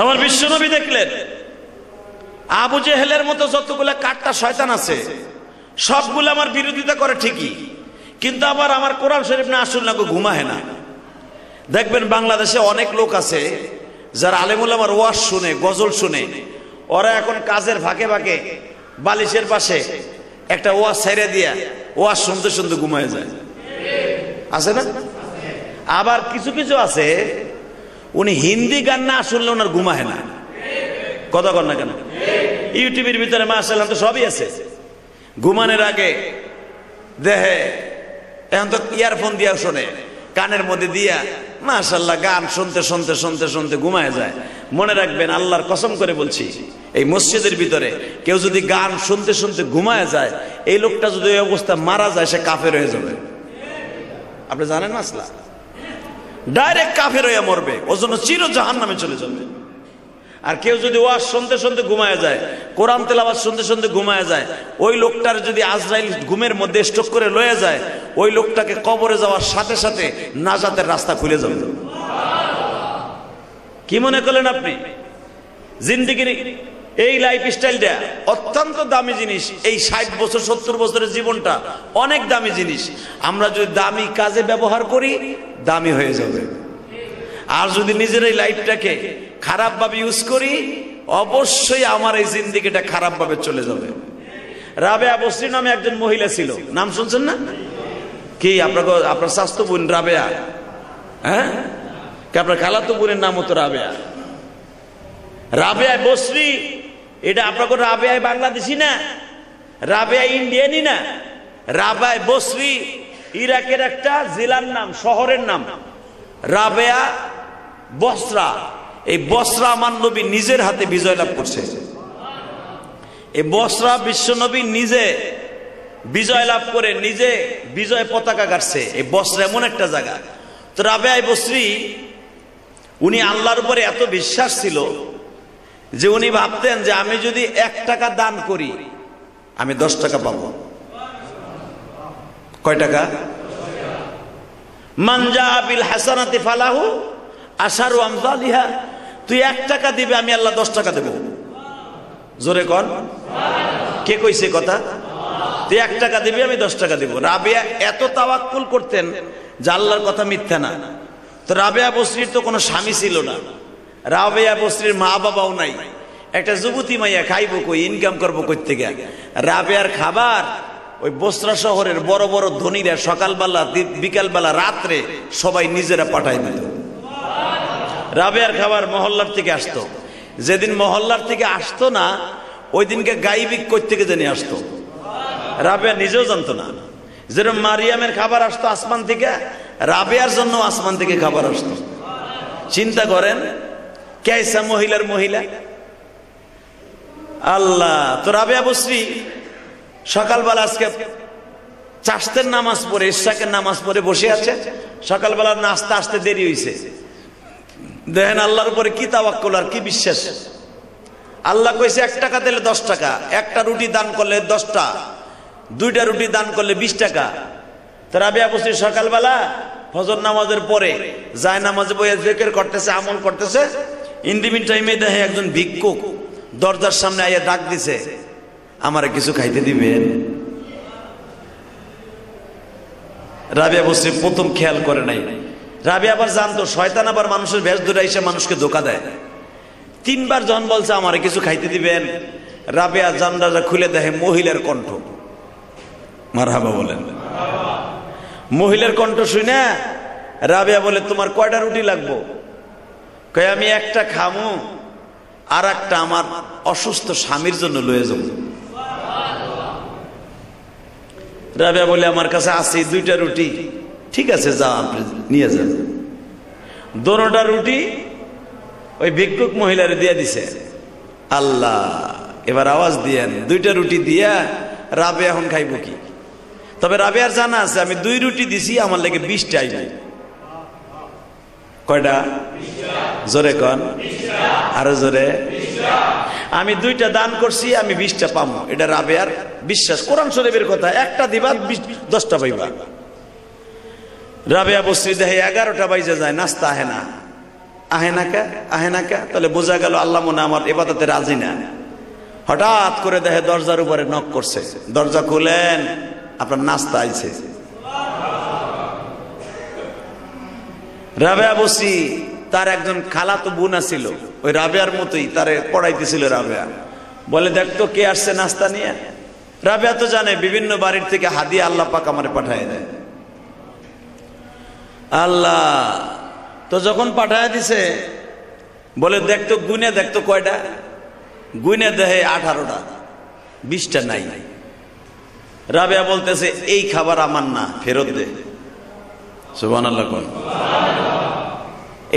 [SPEAKER 1] আমার বিশ্ব নবী দেখলেন আবু জেহেলের মতো যতগুলা কাট্টা শয়তান আছে সবগুলো আমার বিরোধিতা করে ঠিকই, কিন্তু আবার আমার কোরআন শরীফ না আসল না ঘুমায় না। দেখবেন বাংলাদেশে অনেক লোক আছে যারা আলেমুল আমার ওয়াজ শুনে, গজল শুনে, ওরা এখন কাজের ফাঁকে ফাঁকে বালিশের পাশে একটা ওয়াজ ছেড়ে দিয়া ওয়াজ শুনতে শুনতে ঘুমায় যায়, আছে না? আবার কিছু কিছু আছে উনি হিন্দি গান না শুনলে ওনার ঘুমায় না, কথা কর না কেন? ইউটিউবের ভিতরে মাশাআল্লাহ তো সবই আছে। ঘুমানোর আগে দেহে এখন তো ইয়ারফোন দিয়া শোনে, কানের মধ্যে দিয়া মাশাআল্লাহ গান শুনতে শুনতে শুনতে শুনতে ঘুমায় যায়। মনে রাখবেন, আল্লাহর কসম করে বলছি, এই মসজিদের ভিতরে কেউ যদি গান শুনতে শুনতে ঘুমায় যায়, এই লোকটা যদি এই অবস্থা মারা যায় সে কাফের হয়ে যাবে। আপনি জানেন মাসলা? ডাইরেক্ট কাফের হইয়া মরবে, ওর জন্য চির জাহান্নামে চলে যাবে। আর কেউ যদি ওয়াজ শুনতে শুনতে ঘুমায় যায়, কোরআন তেলাওয়াত শুনতে শুনতে ঘুমায় যায়, ওই লোকটার যদি আজরাইল ঘুমের মধ্যে স্ট্রোক করে লয়ে যায়, ওই লোকটাকে কবরে যাওয়ার সাথে সাথে নাজাতের রাস্তা খুলে যাবে। কি মনে করলেন আপনি? জিন্দেগির এই লাইফ স্টাইলটা অত্যন্ত দামি জিনিস। এই 60 বছর 70 বছরের জীবনটা অনেক দামি জিনিস। আমরা যদি দামি কাজে ব্যবহার করি, দামি হয়ে যাবে। আর যদি নিজের এই লাইফটাকে খারাপ ভাবে ইউজ করি, অবশ্যই আমার এই জিন্দেগিটা খারাপ ভাবে চলে যাবে। রাবেয়া বসরি নামে একজন মহিলা ছিল, নাম শুনছেন না? কি আপনার স্বাস্থ্য বোন রাবেয়া? হ্যাঁ, আপনার খালাতো বোনের নাম হতো রাবেয়া। রাবেয়া বসরি, এটা আপনার রাবেয়া বাংলাদেশি না, রাবেয়া ইন্ডিয়ানি না। রাবেয়া বসরি ইরাকের একটা জেলার নাম, শহরের নাম রাবেয়া বসরা। এই বসরা আমার নবী নিজের হাতে বিজয় লাভ করছে। এই বসরা বিশ্ব নবী নিজে বিজয় লাভ করে নিজে বিজয় পতাকা কাটছে। এই বসরা এমন একটা জায়গা। তো রাবেয়া বসরি উনি আল্লাহর উপরে এত বিশ্বাস ছিল যে উনি ভাবতেন যে আমি যদি 1 টাকা দান করি, আমি 10 টাকা পাবো। কয় টাকা? মান জাআ বিল হাসানাতি ফালাহু আশারু আমসালিহা। তুই 1 টাকা দিবে, আমি আল্লাহ 10 টাকা দেব। জোরে কর, কে কইছে কথা? তুই 1 টাকা দিবি, আমি 10 টাকা দেব। রাবেয়া এত তাওয়াক্কুল করতেন যে আল্লাহর কথা মিথ্যা না। তো রাবেয়া বসরির তো কোনো স্বামী ছিল না, রাবেয়া বসরির মা বাবাও নাই। একটা যুবতী মাইয়া খাইবো কই, ইনকাম করবো কই থেকে? রাবেয়ার খাবার ওই বসরা শহরের বড় বড় ধনীরা সকালবেলা বিকালবেলা রাত্রে সবাই নিজেরা পাঠায় দিত। রাবেয়ার খাবার মহল্লার থেকে আসতো। যেদিন মহল্লার থেকে আসতো না, ওই দিনকে গাইবিক কই থেকে জানি আসতো, রাবেয়া নিজেও জানতো না। যেরকম মারিয়ামের খাবার আসতো আসমান থেকে, রাবেয়ার জন্য আসমান থেকে খাবার আসতো। চিন্তা করেন, কেসা মহিলার মহিলা আল্লাহ। তো রাবেয়া বসরি সকালবেলা আজকে চাষতের নামাজ পড়ে, ইশাকের নামাজ পড়ে বসে আছে। সকালবেলা নাস্তা আসতে দেরি হয়েছে। দেখেন আল্লাহর উপরে কি তাওয়াক্কুল আর কি বিশ্বাস। আল্লাহ কইছে 1 টাকা দিলে 10 টাকা, একটা রুটি দান করলে 10টা, 2টা রুটি দান করলে 20 টাকা। তো রাবেয়া বসরি সকালবেলা ফজর নামাজের পরে যায় নামাজে বইয়া জিকির করতেছে, আমল করতেছে। ইন দি মিন টাইমে দেখে একজন ভিক্ষুক দরজার সামনে আইয়া ডাক দিছে, আমারে কিছু খাইতে দিবেন? রাবেয়া বসরি প্রথম খেয়াল করে নাই। রাবেয়া আবার জানতো শয়তান আবার মানুষের ভেষ ধরে এসে মানুষকে ধোকা দেয়। 3 বার যখন বলছে আমারে কিছু খাইতে দিবেন, রাবেয়া জানলাটা খুলে দেখে মহিলার কণ্ঠ। মারহাবা বলেন। মহিলার কণ্ঠ শুনে রাবেয়া বলে, তোমার কয়টা রুটি লাগবো? কয় আমি একটা খামু, আর একটা আমার অসুস্থ স্বামীর জন্য লয়ে যাব। রাবেয়া বলে, আমার কাছে আছে 2টা রুটি। ঠিক আছে, যাও আপনি নিয়ে যান। 2টা রুটি ওই ভিক্ষুক মহিলারে দিয়ে দিছে। আল্লাহ, এবার আওয়াজ দিয়েন, 2টা রুটি দিয়া রাবেয়া এখন খাইব কি? তবে রাবেয়ার জানা আছে আমি 2 রুটি দিছি, আমার লেগে 20টা আইব। কয়টা? জোরে কন, আরো জোরে। আমি 2টা দান করছি, আমি 20টা পাবো। এটা রাবেয়ার বিশ্বাস, কোরআন শরীফের কথা। একটা দিবা 10টা পাইবা। রাবেয়া বসরি দেখে 11টা বাজে যায়, নাস্তা আহে না। আহে না কে? তাহলে বোঝা গেল আল্লাহ মনে আমার ইবাদতে রাজি না। হঠাৎ করে দেখে দরজার উপরে নক করছে। দরজা খুলেন, আপনার নাস্তা আইছে। রাবেয়া বসরি তার একজন খালাতো বোন ছিল, ওই রাবেয়ার মতোই তারে পড়াইতেছিল। রাবেয়া বলে, দেখতো কে আসছে নাস্তা নিয়ে। রাবেয়া তো জানে বিভিন্ন বাড়ির থেকে হাদিয়া আল্লাহ পাক আমারে পাঠায় দেয়। আল্লাহ তো যখন পাঠায় দিছে, বলে দেখতো গুনে দেখতো কয়টা? গুনে দেখে 18টা, 20টা নাই। রাবেয়া বলতেছে, এই খাবার আমার না, ফেরত দে। সুবহানাল্লাহ কোন,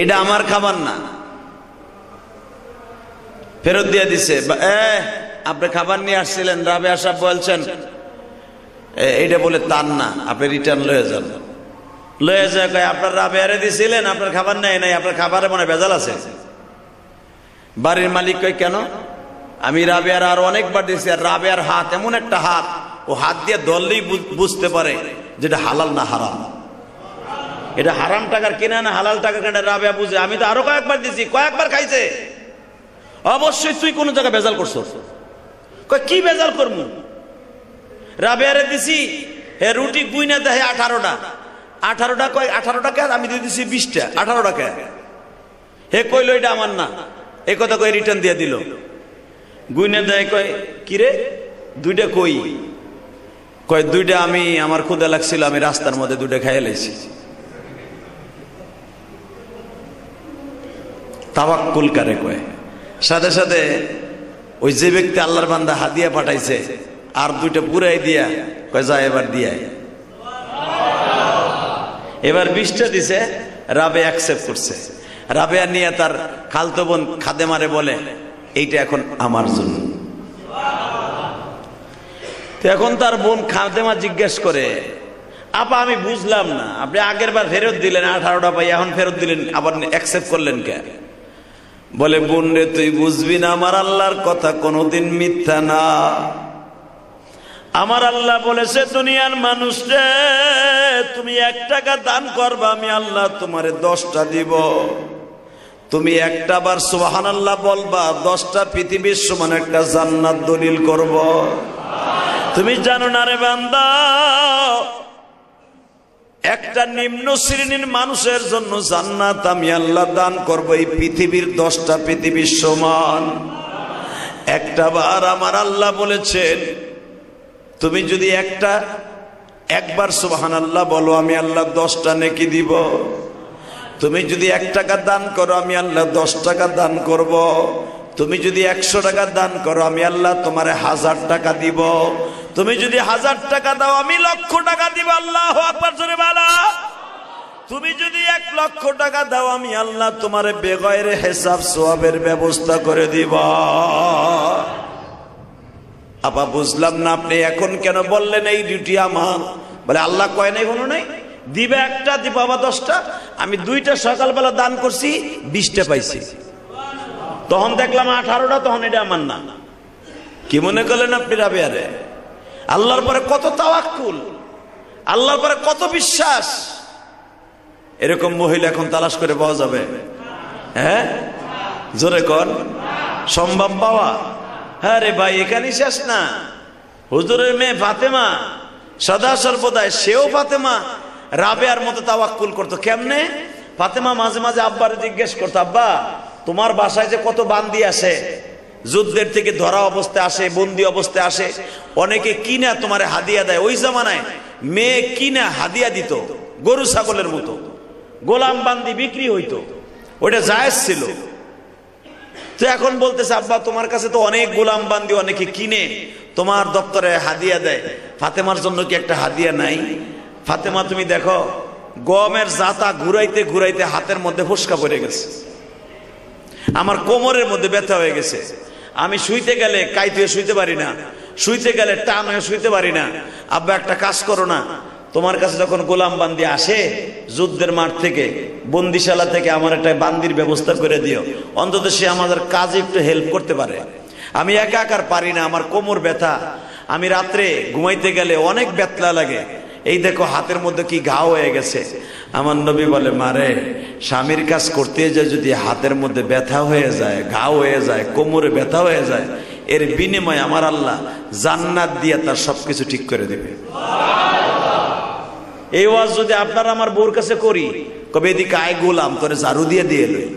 [SPEAKER 1] এটা আমার খাবার না, ফেরত দিয়ে দিছে। আপনি খাবার নিয়ে আসছিলেন, রাবেয়া সাহেব বলছেন এটা বলে তার না, আপনি রিটার্ন লয়ে যান। লয়ে যায় কয় আপনার রাবেয়ারে দিছিলেন, আপনার খাবার নেয় নাই, আপনার খাবারে মনে ভেজাল আছে। বাড়ির মালিক কয় কেন? আমি রাবেয়ার আর অনেকবার দিয়েছি, আর রাবেয়ার হাত এমন একটা হাত, ও হাত দিয়ে ধরলেই বুঝতে পারে যেটা হালাল না হারাম। এটা হারাম টাকার কেনা না হালাল টাকার কেনা রাবেয়া বুঝে। আমি তো আরো কয়েকবার দিছি, কয়েকবার খাইছে। অবশ্যই তুই কোন জায়গায় ভেজাল করছো। কয় কি ভেজাল করবো? রাবেয়ারে দিছি, হে রুটি গুইনা দেয় 18টা। 18টা কয় 18 টাকা, আমি দিয়ে দিছি 20টা। 18 টাকা। হে কইলো এটা আমার না, এই কথা কই রিটার্ন দিয়ে দিল। গুইনা দেয়, কয় কিরে 2টা কই? কয় 2টা আমি, আমার ক্ষুধা লাগছিল, আমি রাস্তার মধ্যে 2টা খাইয়ে লাইছি। তাওয়াক্কুল কারে কয়। সাথে সাথে ওই যে ব্যক্তি আল্লাহর বান্দা হাদিয়া পাঠাইছে, আর 2টা পুরাই দিয়া কয় যা এবার দিয়াই। এবার 20টা দিছে, রাবে অ্যাকসেপ্ট করছে। রাবেয়া নিয়ে তার খালতো বোন খাদেমারে বলে এইটা এখন আমার জন্য। এখন তার বোন খাদেমা জিজ্ঞেস করে, আপা আমি বুঝলাম না, আপনি আগের বার ফেরত দিলেন 18টা পাই, এখন ফেরত দিলেন, আবার অ্যাকসেপ্ট করলেন কে? বলে বোন রে তুই বুঝবি না, আমার আল্লাহর কথা কোনোদিন মিথ্যা না। আমার আল্লাহ বলেছে দুনিয়ার মানুষ রে তুমি 1 টাকা দান করবা, আমি আল্লাহ তোমারে 10টা দিব। তুমি একটা বার সুবহানাল্লাহ বলবা, 10টা পৃথিবীর সমান একটা জান্নাত দলিল করব। তুমি জানো না রে বান্দা, একটা নিম্ন শ্রেণীর মানুষের জন্য জান্নাত আমি আল্লাহ দান করব এই পৃথিবীর 10টা পৃথিবীর সমান। একটা বার আমার আল্লাহ বলেছেন তুমি যদি একবার সুবহানাল্লাহ বলো, আমি আল্লাহ 10টা নেকি দিব। তুমি যদি 1 টাকা দান করো, আমি আল্লাহ 10 টাকা দান করব। তুমি যদি 100 টাকা দান করো, আমি আল্লাহ তোমারে 1000 টাকা দিব। তুমি যদি 1000 টাকা দাও, আমি 1,00,000 টাকা দিব। আল্লাহু আকবার জোরে বলো। তুমি যদি 1,00,000 টাকা দাও, আমি আল্লাহ তোমারে বেগয়রে হিসাব সওয়াবের ব্যবস্থা করে দিব। আপা বুঝলাম না, আপনি এখন কেন বললেন এই ডিউটি আমার? বলে আল্লাহ কয় নাই কোনো নাই, দিবে একটা, দিব আবার 10টা। আমি 2টা সকালবেলা দান করছি, 20টা পাইছি। তখন দেখলাম 18টা, তখন এটা আমার না। কি মনে করলেন আপনি রাবেয়ারে? আল্লাহর পরে কত তাওয়াক্কুল, আল্লাহর পরে কত বিশ্বাস। এরকম মহিলা এখন তালাশ করে পাওয়া যাবে? হ্যাঁ জোরে কর, সম্ভব পাওয়া? হ্যাঁ রে ভাই, এখানেই শেষ না। হুজুরের মেয়ে ফাতেমা সদা সর্বদাই, সেও ফাতেমা রাবেয়ার মতো তাওয়াক্কুল করতো। কেমনে? ফাতেমা মাঝে মাঝে আব্বারে জিজ্ঞেস করতো, আব্বা তোমার বাসায় যে কত বান্দি আসে, যুদ্ধের থেকে ধরা অবস্থায় আসে, বন্দি অবস্থায় আসে, অনেকে কিনা তোমারে হাদিয়া দেয়। ওই জামানায় মেয়ে কিনা হাদিয়া দিত, গরু ছাগলের মতো গোলাম বান্দি বিক্রি হইতো, ওইটা জায়েজ ছিল। তো এখন বলতেছে, আব্বা তোমার কাছে তো অনেক গোলাম বান্দি অনেকে কিনে তোমার দপ্তরে হাদিয়া দেয়, ফাতেমার জন্য কি একটা হাদিয়া নাই? ফাতেমা তুমি দেখো, গমের জাতা ঘুরাইতে ঘুরাইতে হাতের মধ্যে ফোসকা পড়ে গেছে, আমার কোমরের মধ্যে ব্যথা হয়ে গেছে, আমি শুইতে গেলে কাইত হয়ে শুইতে পারি না, শুইতে গেলে টান হয়ে শুইতে পারি না। আব্বা একটা কাজ করো না, তোমার কাছে যখন গোলাম বান্দি আসে যুদ্ধের মাঠ থেকে, বন্দিশালা থেকে, আমার একটা বান্দির ব্যবস্থা করে দিও, অন্তত সে আমাদের কাজে একটু হেল্প করতে পারে। আমি একা একার পারি না, আমার কোমর ব্যথা, আমি রাত্রে ঘুমাইতে গেলে অনেক ব্যথা লাগে। এই দেখো হাতের মধ্যে কি ঘাও হয়ে গেছে। আমার নবী বলে, মারে স্বামীর কাজ করতে যায় যদি হাতের মধ্যে ব্যথা হয়ে যায়, ঘাও হয়ে যায়, কোমরে ব্যথা হয়ে যায়, এর বিনিময়ে আমার আল্লাহ জান্নাত দিয়ে তার সবকিছু ঠিক করে দেবে। এই ওয়াজ যদি আপনারা আমার বউর কাছে করি, কবে এদিকে আয় গোলাম তোরে ঝাড়ু দিয়ে দিয়ে লই,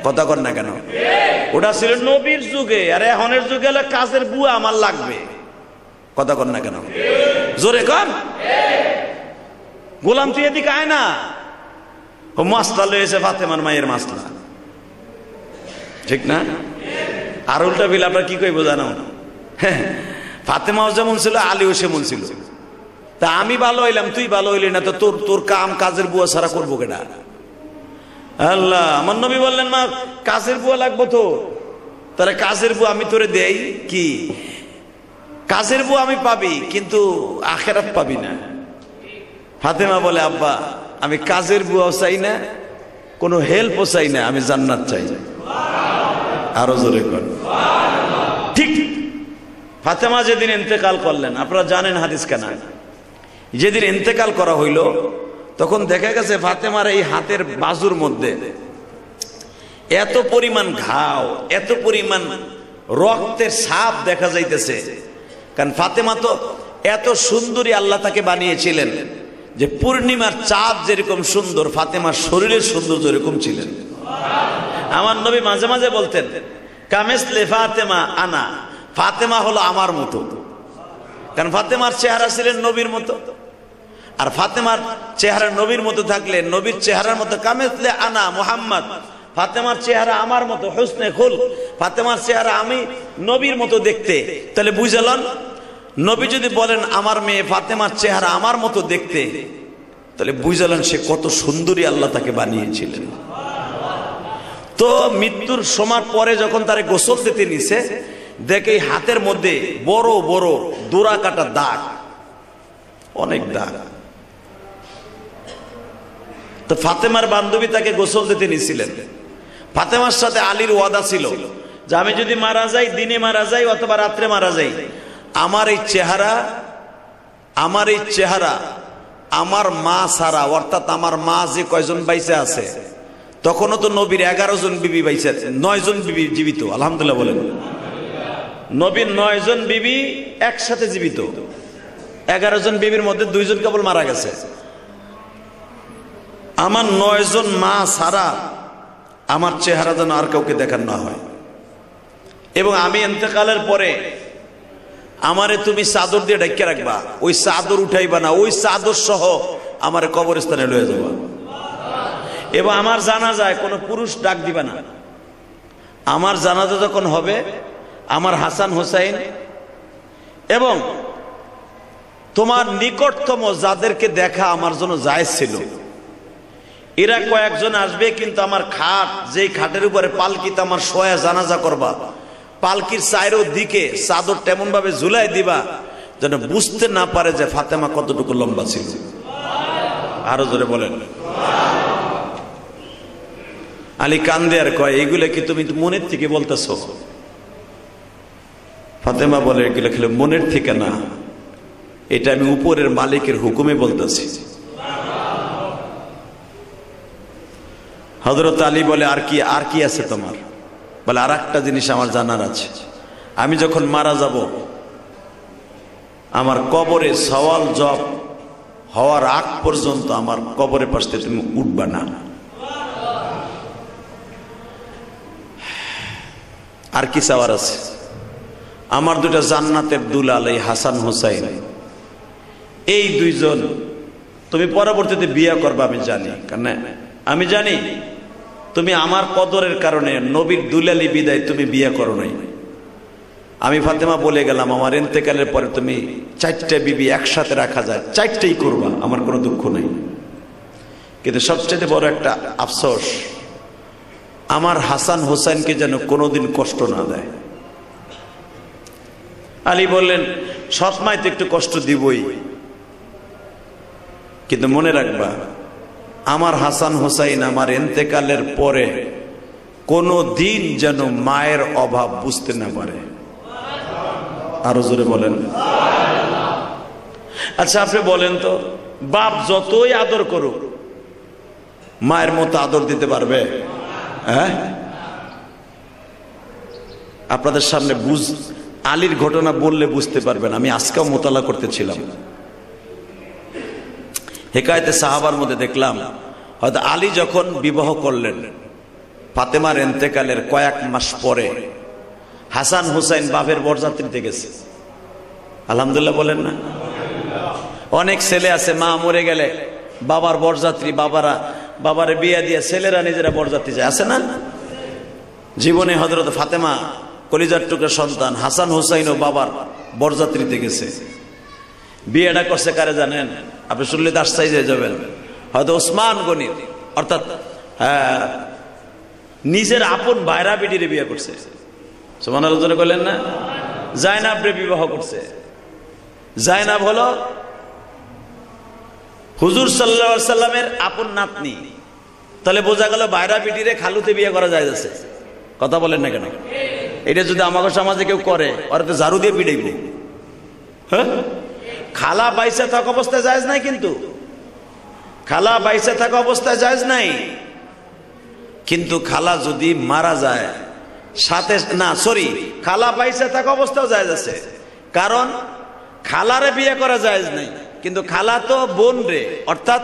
[SPEAKER 1] কথা কর না কেন? ওটা ছিল নবীর যুগে, আর এখনের যুগে হলে কাজের বুয়া আমার লাগবে, কথা কর না কেন? জোরে কর, গোলাম তুই এদিকে আয় না। ও মাসলা লয়েছে ফাতেমার মায়ের মাসলা, ঠিক না? আর উল্টা বিল আপনার কি কইব জানো? ফাতেমাও যেমন ছিল, আলীও সেমন ছিল। তা আমি ভালো হইলাম, তুই ভালো হইলি না, তো তোর কাজের বুয়া ছাড়া করবো কেনা? আল্লাহ, আমার নবী বললেন, মা কাজের বুয়া লাগবো তো, তাহলে কাজের বুয়া আমি তোরে দেই কি? কাজের বুয়া আমি পাবি, কিন্তু আখেরাত পাবি না। ফাতেমা বলে, আব্বা আমি কাজের বুয়াও চাই না, কোনো হেল্পও চাই না, আমি জান্নাত চাই। আরো জোরে কর। ঠিক ফাতেমা যেদিন ইন্তেকাল করলেন, আপনারা জানেন হাদিস কেনা, যেদিন ইন্তেকাল করা হইল তখন দেখা গেছে ফাতেমার এই হাতের বাজুর মধ্যে এত পরিমাণ ঘাও, এত পরিমাণ রক্তের ছাপ দেখা যাইতেছে। কারণ ফাতেমা তো এত সুন্দরী, আল্লাহ তাকে বানিয়েছিলেন যে পূর্ণিমার চাঁদ যেরকম সুন্দর, ফাতেমার শরীরের সৌন্দর্য এরকম ছিলেন। আমার নবী মাঝে মাঝে বলতেন, কামেসলে ফাতেমা আনা, ফাতেমা হলো আমার মতো। কারণ ফাতেমার চেহারা ছিলেন নবীর মতো, আর ফাতেমার চেহারা নবীর মতো থাকলে নবীর চেহারার মতো কামেসলে আনা মুহাম্মদ, ফাতেমার চেহারা আমার মতো, হুসনে খুল, ফাতেমার চেহারা আমি নবীর মতো দেখতে। তাহলে বুঝালেন, নবী যদি বলেন আমার মেয়ে ফাতেমার চেহারা আমার মতো দেখতে, তাহলে বুঝালেন সে কত সুন্দরী আল্লাহ তাকে বানিয়েছিলেন। তো মৃত্যুর সময় পরে যখন তারে গোসল দিতে নিছে, দেখে হাতের মধ্যে বড় বড় দোরা কাটা দাগ, অনেক দাগ। তো ফাতেমার বান্ধবী তাকে গোসল দিতে নিছিলেন। ফাতেমার সাথে আলীর ওয়াদা ছিল যে আমি যদি মারা যাই, দিনে মারা যাই অথবা রাত্রে মারা যাই, আমার এই চেহারা আমার মা ছাড়া, অর্থাৎ আমার মা যে কয়জন বাইসে আছে, তখনও তো নবীর 11 জন বিবি বাইসে, 9 জন বিবি জীবিত। আলহামদুলিল্লাহ বলেন। নবীর 9 জন বিবি একসাথে জীবিত, 11 জন বিবির মধ্যে 2 জন কেবল মারা গেছে। আমার 9 জন মা ছাড়া আমার চেহারা যেন আর কাউকে দেখার না হয়। এবং আমি ইন্তেকালের পরে আমারে তুমি চাদর দিয়ে ঢেকে রাখবা, ওই চাদর উঠাইবা না, ওই চাদর সহ আমারে কবরস্থানে লয়ে যাবা। এবং আমার জানাজায় কোনো পুরুষ ডাক দিবা না। আমার জানাজা যখন হবে, আমার হাসান হোসাইন এবং তোমার নিকটতম যাদেরকে দেখা আমার জন্য জায়েজ ছিল, এরা কয়েকজন আসবে, কিন্তু আমার খাট, যেই খাটের উপরে পালকিতে আমার শোয়া জানাজা করবা, পালকির চাইরো দিকে চাদর তেমন ভাবে ঝুলাই দিবা যেন বুঝতে না পারে যে ফাতেমা কতটুকু লম্বা ছিল। আরো জোরে বলেন। আলী কান্দে আর কয়, এগুলো কি তুমি মনের থেকে বলতেছ? ফাতেমা বলে, এগুলো খেলে মনের থেকে না, এটা আমি উপরের মালিকের হুকুমে বলতেছি। হযরত আলী বলে, আর কি আছে তোমার? বলে, আর একটা জিনিস আমার জানার আছে, আমি যখন মারা যাব, আমার কবরে সওয়াল জব হওয়ার আগ পর্যন্ত আমার কবরের পাশ থেকে তুমি উঠবা না। আর কি চাওয়ার আছে? আমার দুটা জান্নাতের দুলাল, এই হাসান হোসাইন, এই 2 জন তুমি পরবর্তীতে বিয়ে করবা। আমি জানি, কারণ আমি জানি তুমি আমার কদরের কারণে নবীর দুলালি বিদায় তুমি বিয়ে করো নাই। আমি ফাতেমা বলে গেলাম, আমার ইন্তেকালের পরে তুমি 4টা বিবি একসাথে রাখা যায়, 4টাই করবা, আমার কোনো দুঃখ নাই। কিন্তু সবচেয়ে বড় একটা আফসোস, আমার হাসান হোসেনকে যেন কোনোদিন কষ্ট না দেয়। আলী বললেন, সৎমায় তো একটু কষ্ট দিবই, কিন্তু মনে রাখবা আমার হাসান হোসাইন আমার ইন্তেকালের পরে কোনো দিন যেন মায়ের অভাব বুঝতে না পারে। আরো জোরে বলেন। আচ্ছা আপনি বলেন তো, বাপ যতই আদর করুক মায়ের মতো আদর দিতে পারবে? হ্যাঁ, আপনাদের সামনে আলীর ঘটনা বললে বুঝতে পারবেন। আমি আজকেও মোতালা করতেছিলাম, হেকায়েতে সাহাবার মধ্যে দেখলাম, হয়তো আলী যখন বিবাহ করলেন, ফাতেমার ইন্তেকালের কয়েক মাস পরে হাসান হুসাইন বাপের বরযাত্রীতে গেছে। আলহামদুলিল্লাহ বলেন না? অনেক ছেলে আছে, মা মরে গেলে বাবার বরযাত্রী, বাবারে বিয়ে দিয়ে ছেলেরা নিজেরা বরযাত্রী যায়, আছে না? জীবনে হযরত ফাতেমা কলিজার টুকরা সন্তান হাসান হুসাইন ও বাবার বরযাত্রীতে গেছে। বিয়েটা করছে কারে জানেন? আপনি শুনলে দাস চাই যাবেন, হয়তো ওসমান গনি, অর্থাৎ নিজের আপন ভাইরা বেটিরে বিয়ে করছে। সুবহানাল্লাহ জোরে বলেন না? জায়নাব রে বিবাহ করছে। জায়নাব হলো হুজুর সাল্লাল্লাহু আলাইহি সাল্লামের আপন নাতনি, তাহলে বোঝা গেল বাইরা পিটিরে খালুতে বিয়ে করা যায় যাচ্ছে। কথা বলেন না কেন? এটা যদি আমাদের সমাজে কেউ করে, ওরা তো ঝাড়ু দিয়ে পিটাইবে। হ্যাঁ, খালা বাইসা থাকা অবস্থায় জায়েজ নাই, কিন্তু খালা বাইসা থাকা অবস্থায় জায়েজ নাই, কিন্তু খালা যদি মারা যায় সাথে না, সরি, খালা বাইসা থাকা অবস্থাও জায়েজ আছে। কারণ খালারে বিয়ে করা জায়েজ নাই, কিন্তু খালা তো বোন রে, অর্থাৎ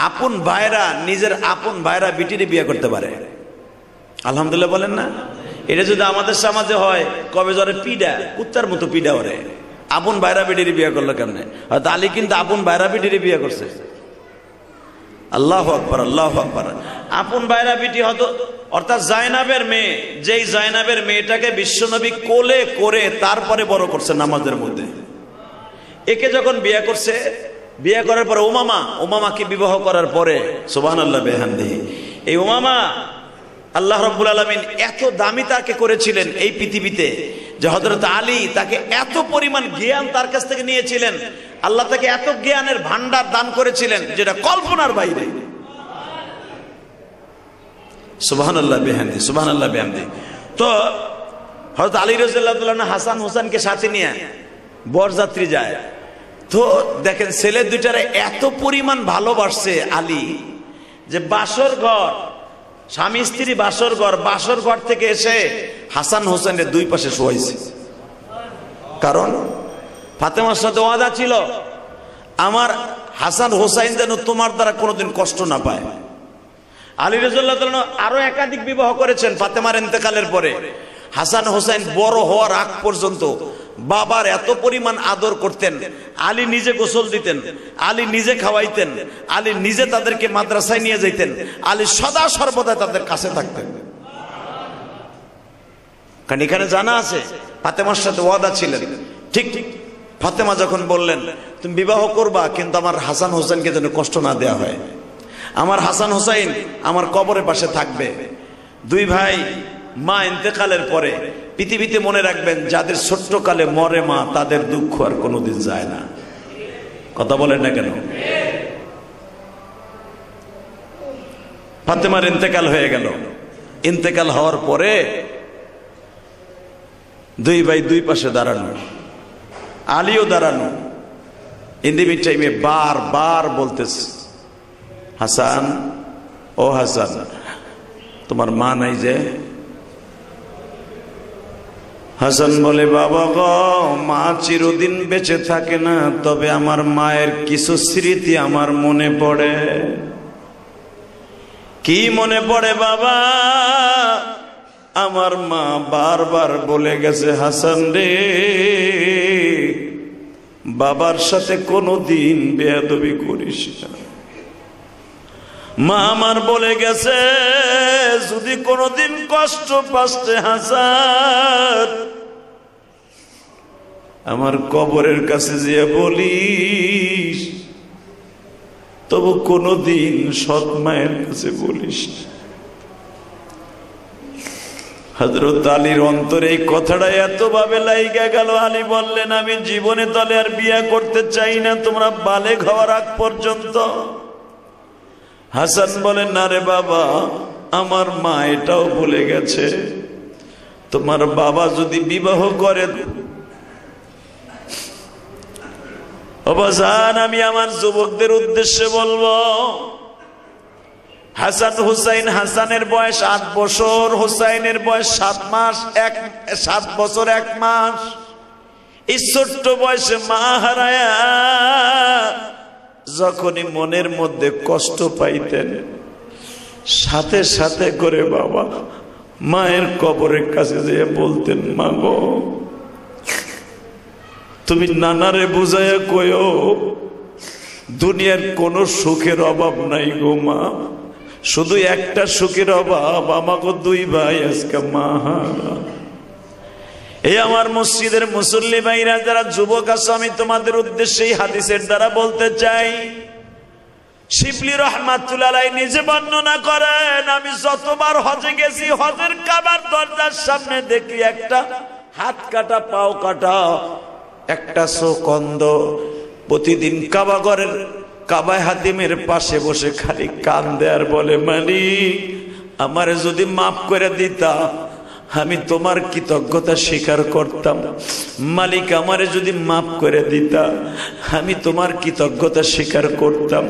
[SPEAKER 1] আপন ভাইরা, নিজের আপন ভাইরা বিটিরে বিয়ে করতে পারে। আলহামদুলিল্লাহ বলেন না? এটা যদি আমাদের সমাজে হয়, কবে জরে পিডা, কুত্তার মতো পিডা ওরে। আপন ভাইরা বিটিরে বিয়ে করলো কেমনে? হয়তো আলী কিন্তু আপন ভাইরা বিটিরে বিয়ে করছে। আল্লাহু আকবার, আল্লাহু আকবার। আপন ভাইরা বিটি হয়তো, অর্থাৎ জায়নাবের মেয়ে, যেই জায়নাবের মেয়েটাকে বিশ্বনবী কোলে করে তারপরে বড় করছে নামাজের মধ্যে, একে যখন বিয়ে করছে, বিয়ে করার পরে উমামাকে বিবাহ করার পরে, সুবহানাল্লাহ বিহামদিহি, এই উমামা আল্লাহ রাব্বুল আলামিন এত দামি তাকে করেছিলেন এই পৃথিবীতে, যে হযরত আলী তাকে এত পরিমাণ জ্ঞান তার কাছ থেকে নিয়েছিলেন। আল্লাহ তাকে এত জ্ঞানের ভান্ডার দান করেছিলেন যেটা কল্পনার বাইরে। সুবহানাল্লাহ বিহামদিহি, সুবহানাল্লাহ বিহামদিহি। তো হযরত আলী রাদিয়াল্লাহু তাআলা হাসান হোসেনকে সাথে নিয়ে বরযাত্রী যায়। তো দেখেন ছেলে দুইটারে এত পরিমাণ ভালোবাসছে আলী, যে বাসর ঘর, স্বামী স্ত্রী বাসর ঘর থেকে এসে হাসান হোসেনের দুই পাশে শোয়াইছে। কারণ ফাতেমার সাথে ওয়াদা ছিল, আমার হাসান হোসাইন যেন তোমার দ্বারা কোনোদিন কষ্ট না পায়। আলী রাদিয়াল্লাহু তাআলা আরো একাধিক বিবাহ করেছেন ফাতেমার ইন্তেকালের পরে। হাসান হোসেন বড় হওয়ার আগ পর্যন্ত বাবার এত পরিমাণ আদর করতেন। আলী নিজে গোসল দিতেন, আলী নিজে খাওয়াইতেন, আলী নিজে তাদেরকে মাদ্রাসায় নিয়ে যেতেন, আলী সদা সর্বদা তাদের কাছে থাকতেন। কারণ এখানে জানা আছে ফাতেমার সাথে ওয়াদা ছিলেন। ঠিক ফাতেমা যখন বললেন তুমি বিবাহ করবা, কিন্তু আমার হাসান হোসেনকে যেন কষ্ট না দেওয়া হয়, আমার হাসান হোসেন আমার কবরের পাশে থাকবে। দুই ভাই মা ইন্তেকালের পরে পৃথিবীতে মনে রাখবেন, যাদের ছোট্টকালে মরে মা, তাদের দুঃখ আর কোনোদিন যায় না। কথা বলেন না কেন? ফাতেমার ইন্তেকাল হয়ে গেল। ইন্তেকাল হওয়ার পরে দুই ভাই দুই পাশে দাঁড়ানো, আলীও দাঁড়ানো। ইন দি মিড টাইমে বারবার বলতেছে, হাসান, ও হাসান, তোমার মা নাই যে? হাসান বলে, বাবা গো, মা চিরদিন বেঁচে থাকে না, তবে আমার মায়ের কিছু স্মৃতি আমার মনে পড়ে। কি মনে পড়ে বাবা? আমার মা বারবার বলে গেছে, হাসান রে, বাবার সাথে কোনোদিন বেয়াদবি করিস না। মা আমার বলে গেছে, যদি কোনোদিন কষ্ট পাসতে হাসান, আমার কবরের কাছে যেয়ে বলিস, তবু কোনোদিন সৎ মায়ের কাছে বলিস। হযরত আলীর অন্তরে এই কথাটা এত ভাবে লাইগা গেল। আলী বললেন, আমি জীবনে তলে আর বিয়ে করতে চাই না, তোমরা বালেগ হওয়ার আগ পর্যন্ত। হাসান বলেন, না রে বাবা, আমার মা এটাও বলে গেছে, তোমার বাবা যদি বিবাহ করে, অবসান আমি আমার যুবকদের উদ্দেশ্যে বলবো, হাসান হুসাইন, হাসানের বয়স 8 বছর, হুসাইনের বয়স 7 বছর 1 মাস। এই ছোট্ট বয়সে মা হারায়া যখনই মনের মধ্যে কষ্ট পাইতেন, সাথে সাথে করে বাবা মায়ের কবরের কাছে যেয়ে বলতেন, মা গো, তুমি নানারে বুঝাইয়া কইও, দুনিয়ার কোনো সুখের অভাব নাই গো মা, শুধু একটা সুখের অভাব, আমাকে 2 ভাই আজকে মা হারা। এই আমার মসজিদের মুসল্লি ভাইরা যারা যুবক আছো, আমি তোমাদের উদ্দেশ্যে এই হাদিসের দ্বারা বলতে চাই, শিবলি রহমাতুল্লাহ আলাইহি নিজে বর্ণনা করেন, আমি যতবার হজে গেছি, হজের কাবার দরজার সামনে দেখি একটা হাত কাটা, পাও কাটা, একটা চোখ অন্ধ, প্রতিদিন কাবা ঘরের কাবায় হাতিমের পাশে বসে খালি কান্দে আর বলে, মালিক আমারে যদি মাফ করে দিতা আমি তোমার কৃতজ্ঞতা স্বীকার করতাম। মালিক আমারে যদি মাফ করে দিতা আমি তোমার কৃতজ্ঞতা স্বীকার করতাম।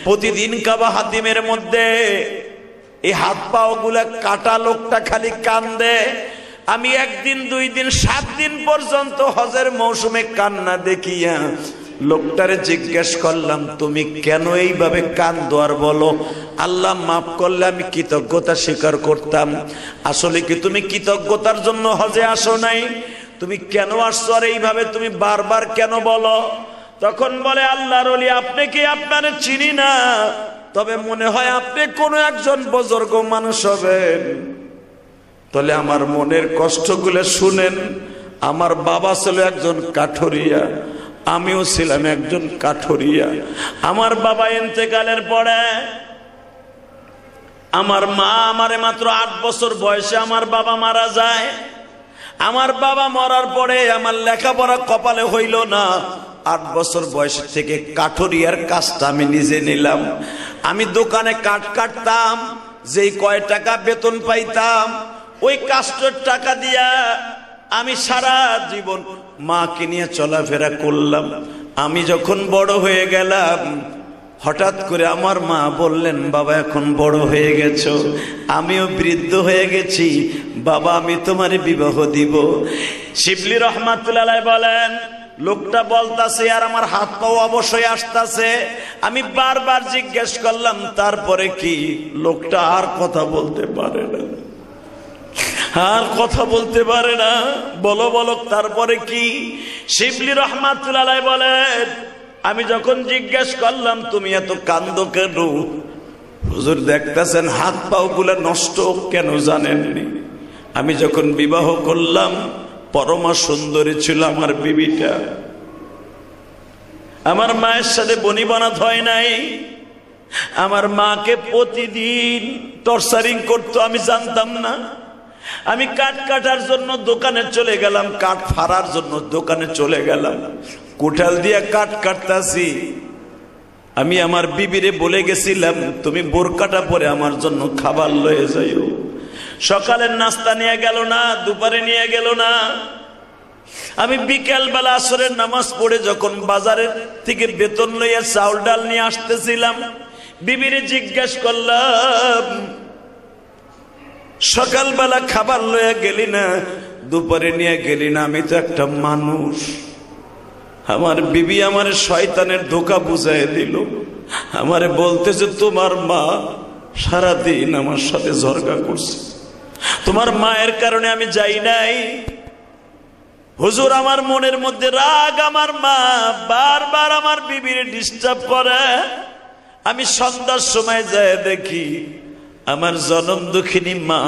[SPEAKER 1] প্রতিদিন কাবা হাতিমের মধ্যে এই হাত পাও গুলা কাটা লোকটা খালি কান্দে। আমি একদিন, 2 দিন, 7 দিন পর্যন্ত হজের মৌসুমে কান্না দেখিয়া লোকটারে জিজ্ঞেস করলাম, তুমি কেন এইভাবে কান্দো? আর বলো আল্লাহ মাফ করলে আমি কৃতজ্ঞতা স্বীকার করতাম। আসলে কি তুমি কৃতজ্ঞতার জন্য হজে আসো নাই? তুমি কেন আসছো আর এইভাবে তুমি বারবার কেন বলো? তখন বলে, আল্লাহর ওলি আপনি কি? আপনারে চিনি না, তবে মনে হয় আপনি কোনো একজন বুজুর্গ মানুষ হবেন। তাহলে আমার মনের কষ্টগুলো শুনেন। আমার বাবা ছিল একজন কাঠুরিয়া, আমিও ছিলাম একজন কাঠুরিয়া। আমার বাবা ইন্তেকালের পরে আমার মা আমারে মাত্র 8 বছর বয়সে আমার বাবা মারা যায়। আমার বাবা মরার পরে আমার লেখাপড়া কপালে হইল না। 8 বছর বয়স থেকে কাঠুরিয়ার কাজটা আমি নিজে নিলাম। আমি দোকানে কাঠ কাটতাম, যেই কয় টাকা বেতন পাইতাম ওই কাস্টের টাকা দিয়া আমি সারা জীবন মাকে নিয়ে চলাফেরা করলাম। আমি যখন বড় হয়ে গেলাম, হঠাৎ করে আমার মা বললেন, বাবা এখন বড় হয়ে গেছো, আমিও বৃদ্ধ হয়ে গেছি, বাবা আমি তোমার বিবাহ দিব। শিবলি রহমাতুল্লাহ আলাইহি বলেন, লোকটা বলতাছে আর আমার হাত পাও অবশ্যই আসতেছে। আমি বারবার জিজ্ঞেস করলাম, তারপরে কি? লোকটা আর কথা বলতে পারে না, আর কথা বলতে পারে না। বলো বলো তারপরে কি? শিবলি রহমাতুল্লাহ আলাইহি বলেন, আমি যখন জিজ্ঞেস করলাম তুমি এত কান্দো কেন? হুজুর দেখতেছেন হাত পাও গুলা নষ্ট কেন জানেননি? আমি যখন বিবাহ করলাম পরমা সুন্দরী ছিল আমার বিবিটা। আমার মায়ের সাথে বনিবনাত হয় নাই। আমার মাকে প্রতিদিন টর্চারিং করতো, আমি জানতাম না। আমি কাঠ কাটার জন্য দোকানে চলে গেলাম, কাঠ ফাড়ার জন্য দোকানে চলে গেলাম, কোঠাল দিয়ে কাঠ কাটতাছি। আমি আমার বিবিরে বলে গেছিলাম, তুমি বোরকাটা পরে আমার জন্য খাবার লয়ে যাইও। সকালের নাস্তা নিয়ে গেল না, দুপুরে নিয়ে গেল না। আমি বিকেল বেলা আসরের নামাজ পড়ে যখন বাজারের থেকে বেতন লইয়া চাউল ডাল নিয়ে আসতেছিলাম, বিবিরে জিজ্ঞেস করলাম, সকালবেলা খাবার লইয়া গেলি না, দুপুরে নিয়ে গেলি না, আমি তো একটা মানুষ। আমার বিবি আমার শয়তানের ধোঁকা বুঝাই দিল। আমারে বলতেছে, তোমার মা সারাদিন আমার সাথে ঝগড়া করছে, তোমার মায়ের কারণে আমি যাই নাই। হুজুর আমার মনের মধ্যে রাগ। আমার মা বারবার আমার বিবির ডিস্টার্ব করে। আমি সন্ধ্যার সময় যায় দেখি আমার জনম দুঃখিনী মা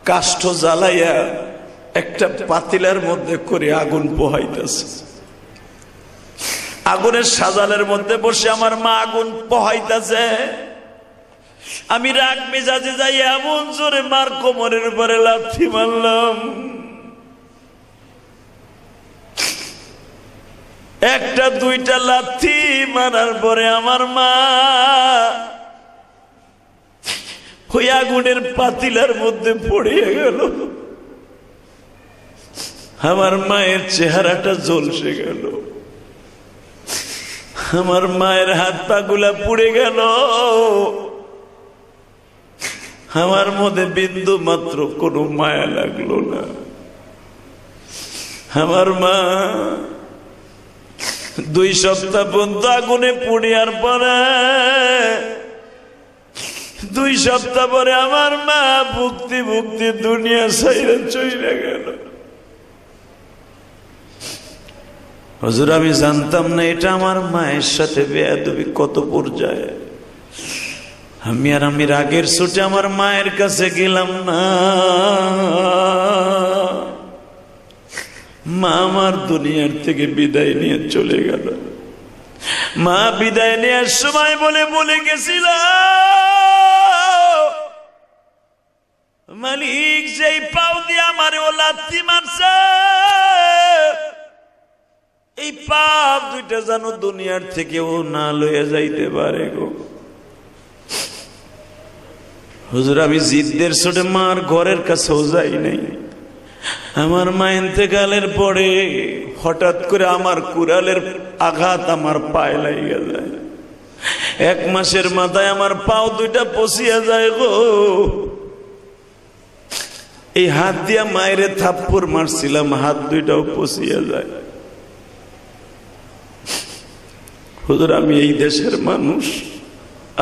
[SPEAKER 1] কাষ্ঠ জ্বালাইয়া একটা পাতিলার মধ্যে করে আগুন পোহাইতেছে। আগুনের সাজালের মধ্যে বসে আমার মা আগুন পোহাইতেছে। আমি রাগ মেজাজে যাই এমন জোরে মার কোমরের উপরে লাথি মারলাম। একটা দুইটা লাথি মারার পরে আমার মা ওই আগুনের পাতিলার মধ্যে পড়িয়ে গেল। আমার মায়ের চেহারাটা ঝলসে গেল, আমার মায়ের হাত পা গুলা পুড়ে গেল। আমার মধ্যে বিন্দু মাত্র কোনো মায়া লাগলো না। আমার মা 2 সপ্তাহ পর্যন্ত আগুনে পুড়িয়ার পরে 2 সপ্তাহ পরে আমার মা ভুক্তি ভুক্তি দুনিয়া ছাইরা চলে গেল। হুজুর আমি জানতাম না এটা আমার মায়ের সাথে বেয়াদবি কত পর্যায়ে। আমি রাগের ছুটে আমার মায়ের কাছে গেলাম না। মা আমার দুনিয়ার থেকে বিদায় নিয়ে চলে গেল। মা বিদায় নেওয়ার সময় বলে গেছিল, মালিক যেই পাও দিয়ে আমার ও লাথি মারছে
[SPEAKER 2] এই পাপ দুইটা যেন দুনিয়ার থেকেও না লইয়া যাইতে পারে গো। হুজুর আমি জিদ্দের ছোটে মার ঘরের কাছেও যাই নাই। আমার মা ইন্তেকালের পরে হঠাৎ করে আমার কুড়ালের আঘাত আমার পায়ে লাগিয়া যায়। 1 মাসের মাথায় আমার পাও দুইটা পচিয়া যায় গো। এই হাত দিয়া মায়ের থাপ্পড় মারছিলাম, হাত দুইটাও পচিয়া যায়। হুজুর আমি এই দেশের মানুষ,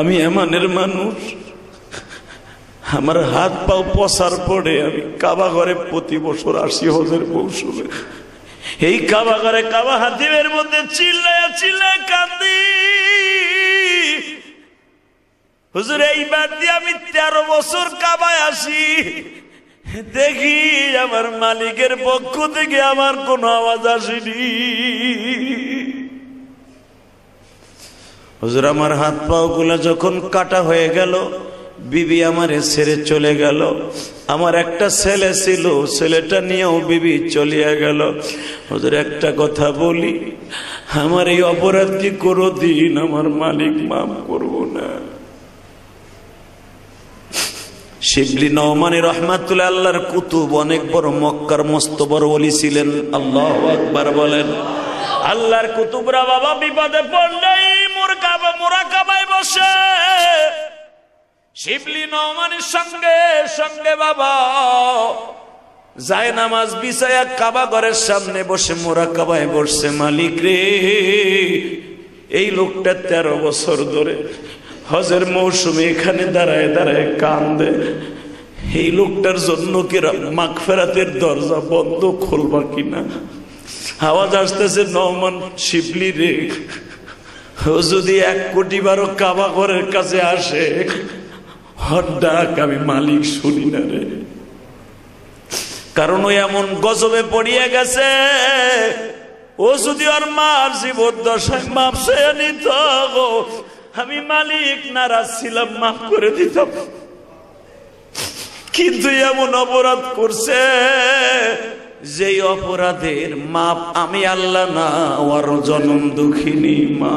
[SPEAKER 2] আমি এমানের মানুষ, আমার হাত পাও পচার পড়ে আমি কাবা ঘরে প্রতি বছর আসি হজের মৌসুমে। এই কাবা ঘরে কাবা হাতিমের মধ্যে চিল্লায় চিল্লায় কাঁদি। হুজুর এইবার দিয়ে আমি 13 বছর কাবায় আসি, দেখি আমার মালিকের পক্ষ থেকে আমার কোনো আওয়াজ আসেনি। হুজুর আমার হাত পাও গুলা যখন কাটা হয়ে গেল, বিবি আমারে ছেড়ে চলে গেল। আমার একটা ছেলে ছিল, ছেলেটা নিয়েও বিবি চলিয়া গেল। হুজুর একটা কথা বলি, আমার এই অপরাধটি কোনদিন আমার মালিক মাফ করব না। শিবলি নওমানী রহমাতুল্লাহ আল্লাহর কুতুব, অনেক বড় মক্কার মস্ত বড় ওলি ছিলেন। আল্লাহু আকবার বলেন। আল্লাহর কুতুবরা বাবা বিপদে পড়লেই মুরাকাবায় বসে। শিবলি নওমানীর সঙ্গে সঙ্গে বাবা যায় নামাজ বিছায়া কাবা ঘরের সামনে বসে মুরাকাবায় বসছে। মালিক রে, এই লোকটা 13 বছর ধরে হজের মৌসুমে এখানে দাঁড়ায় দাঁড়ায় কান্দে। এই লোকটার জন্য কি মাগফিরাতের দরজা বন্ধ খুলবা কিনা? আওয়াজ আসতেছে, নওমান শিবলি রে, ও যদি 1 কোটি বারো কাবা ঘরের কাছে আসে, ডাক আমি মালিক শুনি না রে। কারণ ও এমন গজবে পড়িয়া গেছে, ও যদি ওর মার জীবদ্দশায় মাপ চেয়ে নিত, আমি মালিক নারাজ ছিলাম, মাফ করে দিতাম। কিন্তু এমন অপরাধ করছে, যেই অপরাধের মাপ আমি আল্লাহ না, ওর জনম দুঃখিনী মা।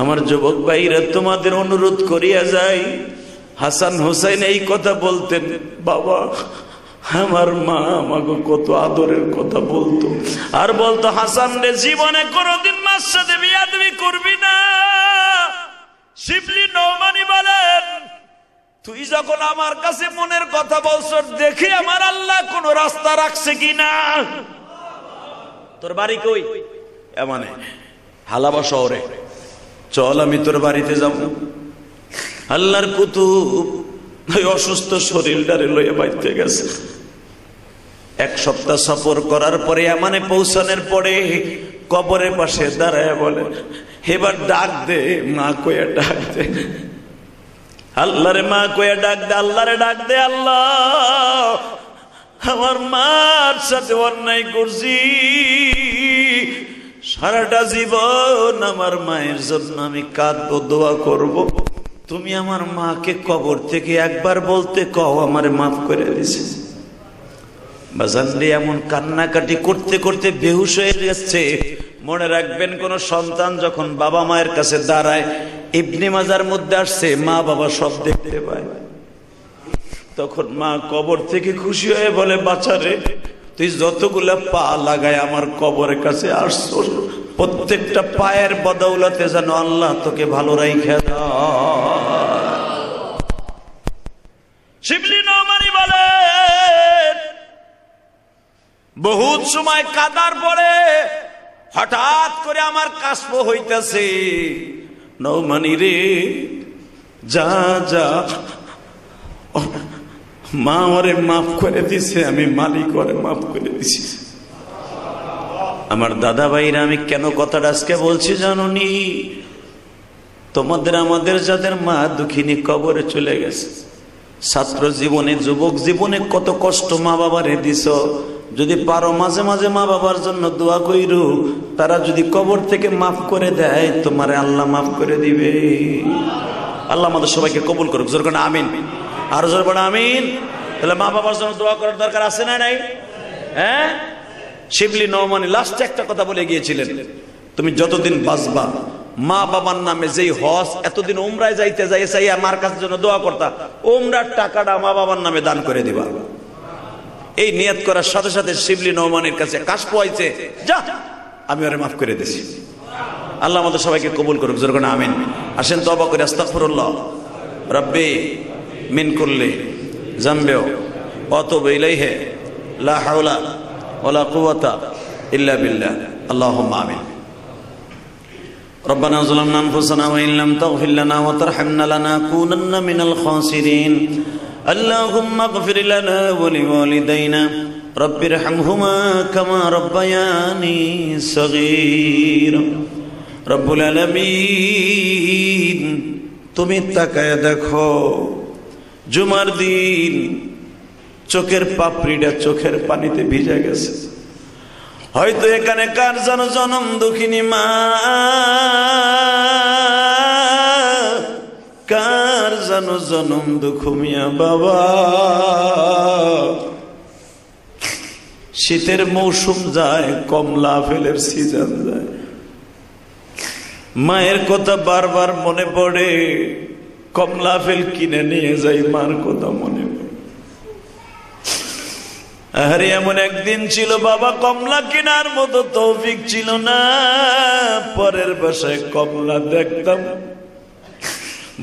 [SPEAKER 2] আমার যুবক ভাইরা, তোমাদের অনুরোধ করিয়া যাই, হাসান হোসেন এই কথা বলতেন, বাবা আমার মা আমাকে কত আদরের কথা বলতো, আর বলতো হাসান রে জীবনে কোনদিন মার সাথে বিয়াদবি করবি না। শিবলি নওমানী বলেন, তুই যখন আমার কাছে মনের কথা বলছ, দেখি আমার আল্লাহ কোন রাস্তা রাখছে কিনা। তোর বাড়ি কই? মানে হালাবা শহরে, চল আমি তোর বাড়িতে যাব। আল্লাহর কুতুব ওই অসুস্থ শরীরটারে লইয়া বাইতে গেছে। 1 সপ্তাহ সফর করার পরে মানে পৌঁছানোর পরে কবরের পাশে দাঁড়ায় বলে, এবার ডাক দে মা, কইয়া ডাক দে। আল্লাহরে মা কইয়া ডাক দে, আল্লাহরে ডাক দে। আল্লাহ, আমার মার সাথে অন্যায় করছি, সারাটা জীবন আমার মায়ের জন্য আমি কাঁদবো, দোয়া করব। তুমি আমার মাকে কবর থেকে একবার বলতে কও আমারে মাফ করে দিয়েছে। বাজানরে এমন কান্নাকাটি করতে করতে বেহুশ হয়ে যাচ্ছে। মনে রাখবেন, কোন সন্তান যখন বাবা মায়ের কাছে দাঁড়ায়, ইবনে মাজার মধ্যে আসছে, মা বাবা সব দেখতে পায়, তখন মা কবর থেকে খুশি হয়ে বলে, বাচ্চারে তুই যতগুলা পা লাগায় আমার কবরের কাছে আসছো, প্রত্যেকটা পায়ের বদৌলতে যেন আল্লাহ তোকে ভালো রাইখা দেয়। শিবলি নওমানী বলেন, বহুত সময় কাদার পরে হঠাৎ করে আমার কাশপ হইতেছে, নওমানী রে যা যা, মা ওরে মাফ করে দিছে, আমি মালিক ওরে মাফ করে দিছি। আমার দাদা ভাইরা, আমি কেন কথাটা আজকে বলছি জানোনি? তোমাদের আমাদের যাদের মা দুঃখিনী কবরে চলে গেছে, ছাত্র জীবনে যুবক জীবনে কত কষ্ট মা বাবারে দিছ, যদি পারো মাঝে মাঝে মা বাবার জন্য দোয়া কইরো, তারা যদি কবর থেকে মাফ করে দেয়, তোমারে আল্লাহ মাফ করে দিবে। আল্লাহ আমাদের সবাইকে কবুল করুক, জোর করে আমিন। আরো জোর করে আমিন। তাহলে মা বাবার জন্য দোয়া করার দরকার আছে না নাই? হ্যাঁ,
[SPEAKER 1] শিবলি নোমানী লাস্টে একটা কথা বলে গিয়েছিলেন, তুমি যতদিন বাঁচবা মা বাবার নামে যেই হজ এতদিন উমরায় যাইতে যাই আমার কাছে জন্য দোয়া করতা, উমরার টাকাটা মা বাবার নামে দান করে দিবা। এই নিয়ত করার সাথে সাথে শিবলি নোমানীর কাছে কাশ পাইছে, যা আমি ওরে মাফ করে দিছি। আল্লাহ আমাদের সবাইকে কবুল করুক, জোরে বলেন আমিন। আসেন তওবা করে আস্তাগফিরুল্লাহ রাব্বি মিন কুল্লি যামবি ওয়া আতুবু ইলাইহি লা হাওলা ওয়ালা কুওয়াতা ইল্লা বিল্লাহ। আল্লাহুম্মা আমিন। ربنا ظلمنا أنفسنا وإن لم تغفر لنا وترحمنا لنكونن من الخاسرين اللهم اغفر لنا ولوالدينا رب ارحمهما كما ربياني صغيرا رب العالمين তুমি তাকায় দেখো জুমার দিন চোখের পাপড়িটা চোখের পানিতে ভিজে গেছে। হয়তো এখানে কার যেন জনম দুঃখিনী মা, কার যেন জনম দুঃখমিয়া বাবা। শীতের মৌসুম যায়, কমলা আপেলের সিজন যায়, মায়ের কথা বারবার মনে পড়ে, কমলা আপেল কিনে নিয়ে যাই, মার কথা মনে পড়ে। আরে এমন একদিন ছিল বাবা কমলা কেনার মতো তৌফিক ছিল না, পরের বাসায় কমলা দেখতাম,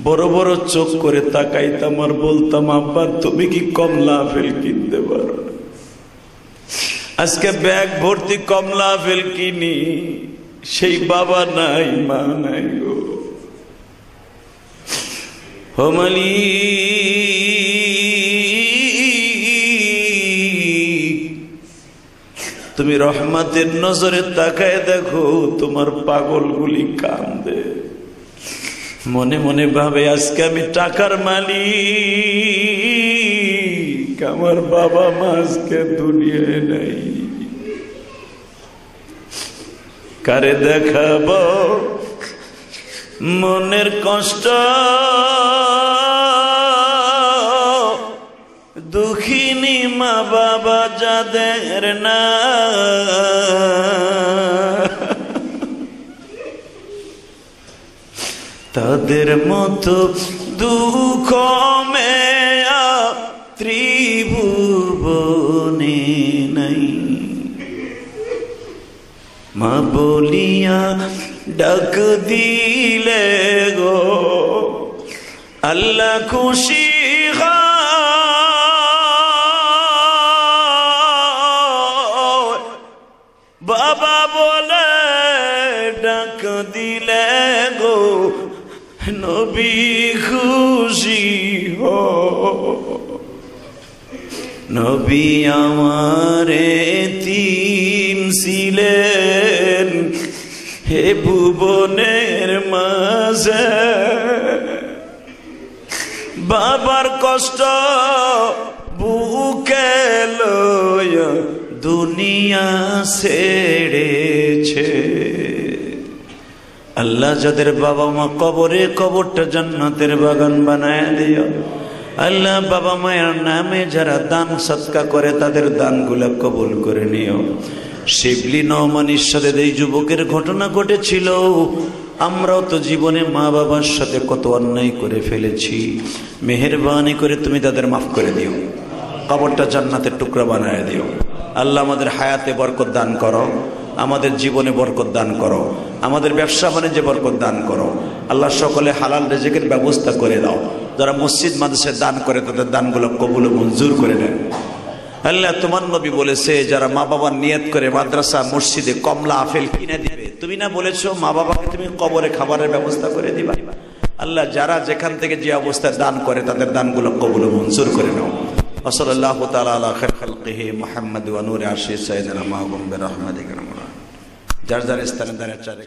[SPEAKER 1] বড় বড় চোখ করে তাকাইতাম আর বলতাম আব্বা তুমি কি কমলা আপেল কিনতে পারো? আজকে ব্যাগ ভর্তি কমলা আপেল কিনি, সেই বাবা নাই মা নাই গো। হোমালি তুমি রহমতের নজরে তাকায় দেখো, তোমার পাগলগুলি কান্দে, মনে মনে ভাবে আজকে আমি টাকার মালিক, আমার বাবা মা আজকে দুনিয়ায় নাই, কারে দেখাবো মনের কষ্ট, দুঃখিনী মা বাবা যাদের না, তাদের মতো দুঃখ মেয়া ত্রিভুবনে নাই। মা বলিয়া ডাক দিলে গো আল্লাহ খুশি হয়, বাবা বলে ডাক দিলে গো নবী খুশি হয়। নবী আমার এতিম ছিলেন হে ভুবনের মাঝে, বাবার কষ্ট বুকে লয়া দুনিয়া ছেড়েছে। আল্লাহ যাদের বাবা মা কবরে, কবরটা জান্নাতের বাগান বানায় দিও। আল্লাহ বাবা মায়ের নামে যারা দান সৎকা করে তাদের দানগুলো কবুল করে নিও। শিবলি নোমানীর সাথে এই যুবকের ঘটনা ঘটেছিল, আমরাও তো জীবনে মা বাবার সাথে কত অন্যায় করে ফেলেছি, মেহেরবানি করে তুমি তাদের মাফ করে দিও, কবরটা জান্নাতের টুকরা বানায় দিও। আল্লাহ আমাদের হায়াতে বরকত দান করো, আমাদের জীবনে বরকত দান করো, আমাদের ব্যবসা বাণিজ্যে বরকত দান করো। আল্লাহ সকলে হালাল রিজিকের ব্যবস্থা করে দাও। যারা মসজিদ মাদ্রাসায় দান করে তাদের দানগুলো কবুল মঞ্জুর করে নেন। আল্লাহ তোমার নবী বলেছে যারা মা বাবার নিয়ত করে মাদ্রাসা মসজিদে কমলা আপেল কিনে দিবে, তুমি না বলেছো মা বাবাকে তুমি কবরে খাবারের ব্যবস্থা করে দিবা। আল্লাহ যারা যেখান থেকে যে অবস্থায় দান করে তাদের দানগুলো কবুল মঞ্জুর করে নাও। ওয়াসাল্লাল্লাহু তাআলা আলা খায়রি খালকিহি মুহাম্মদ ওয়া নূরি আরশি সাইয়্যিদিনা মাহবুব বিরহমাতিকা। যার যার স্থানে দাঁড়িয়ে চারে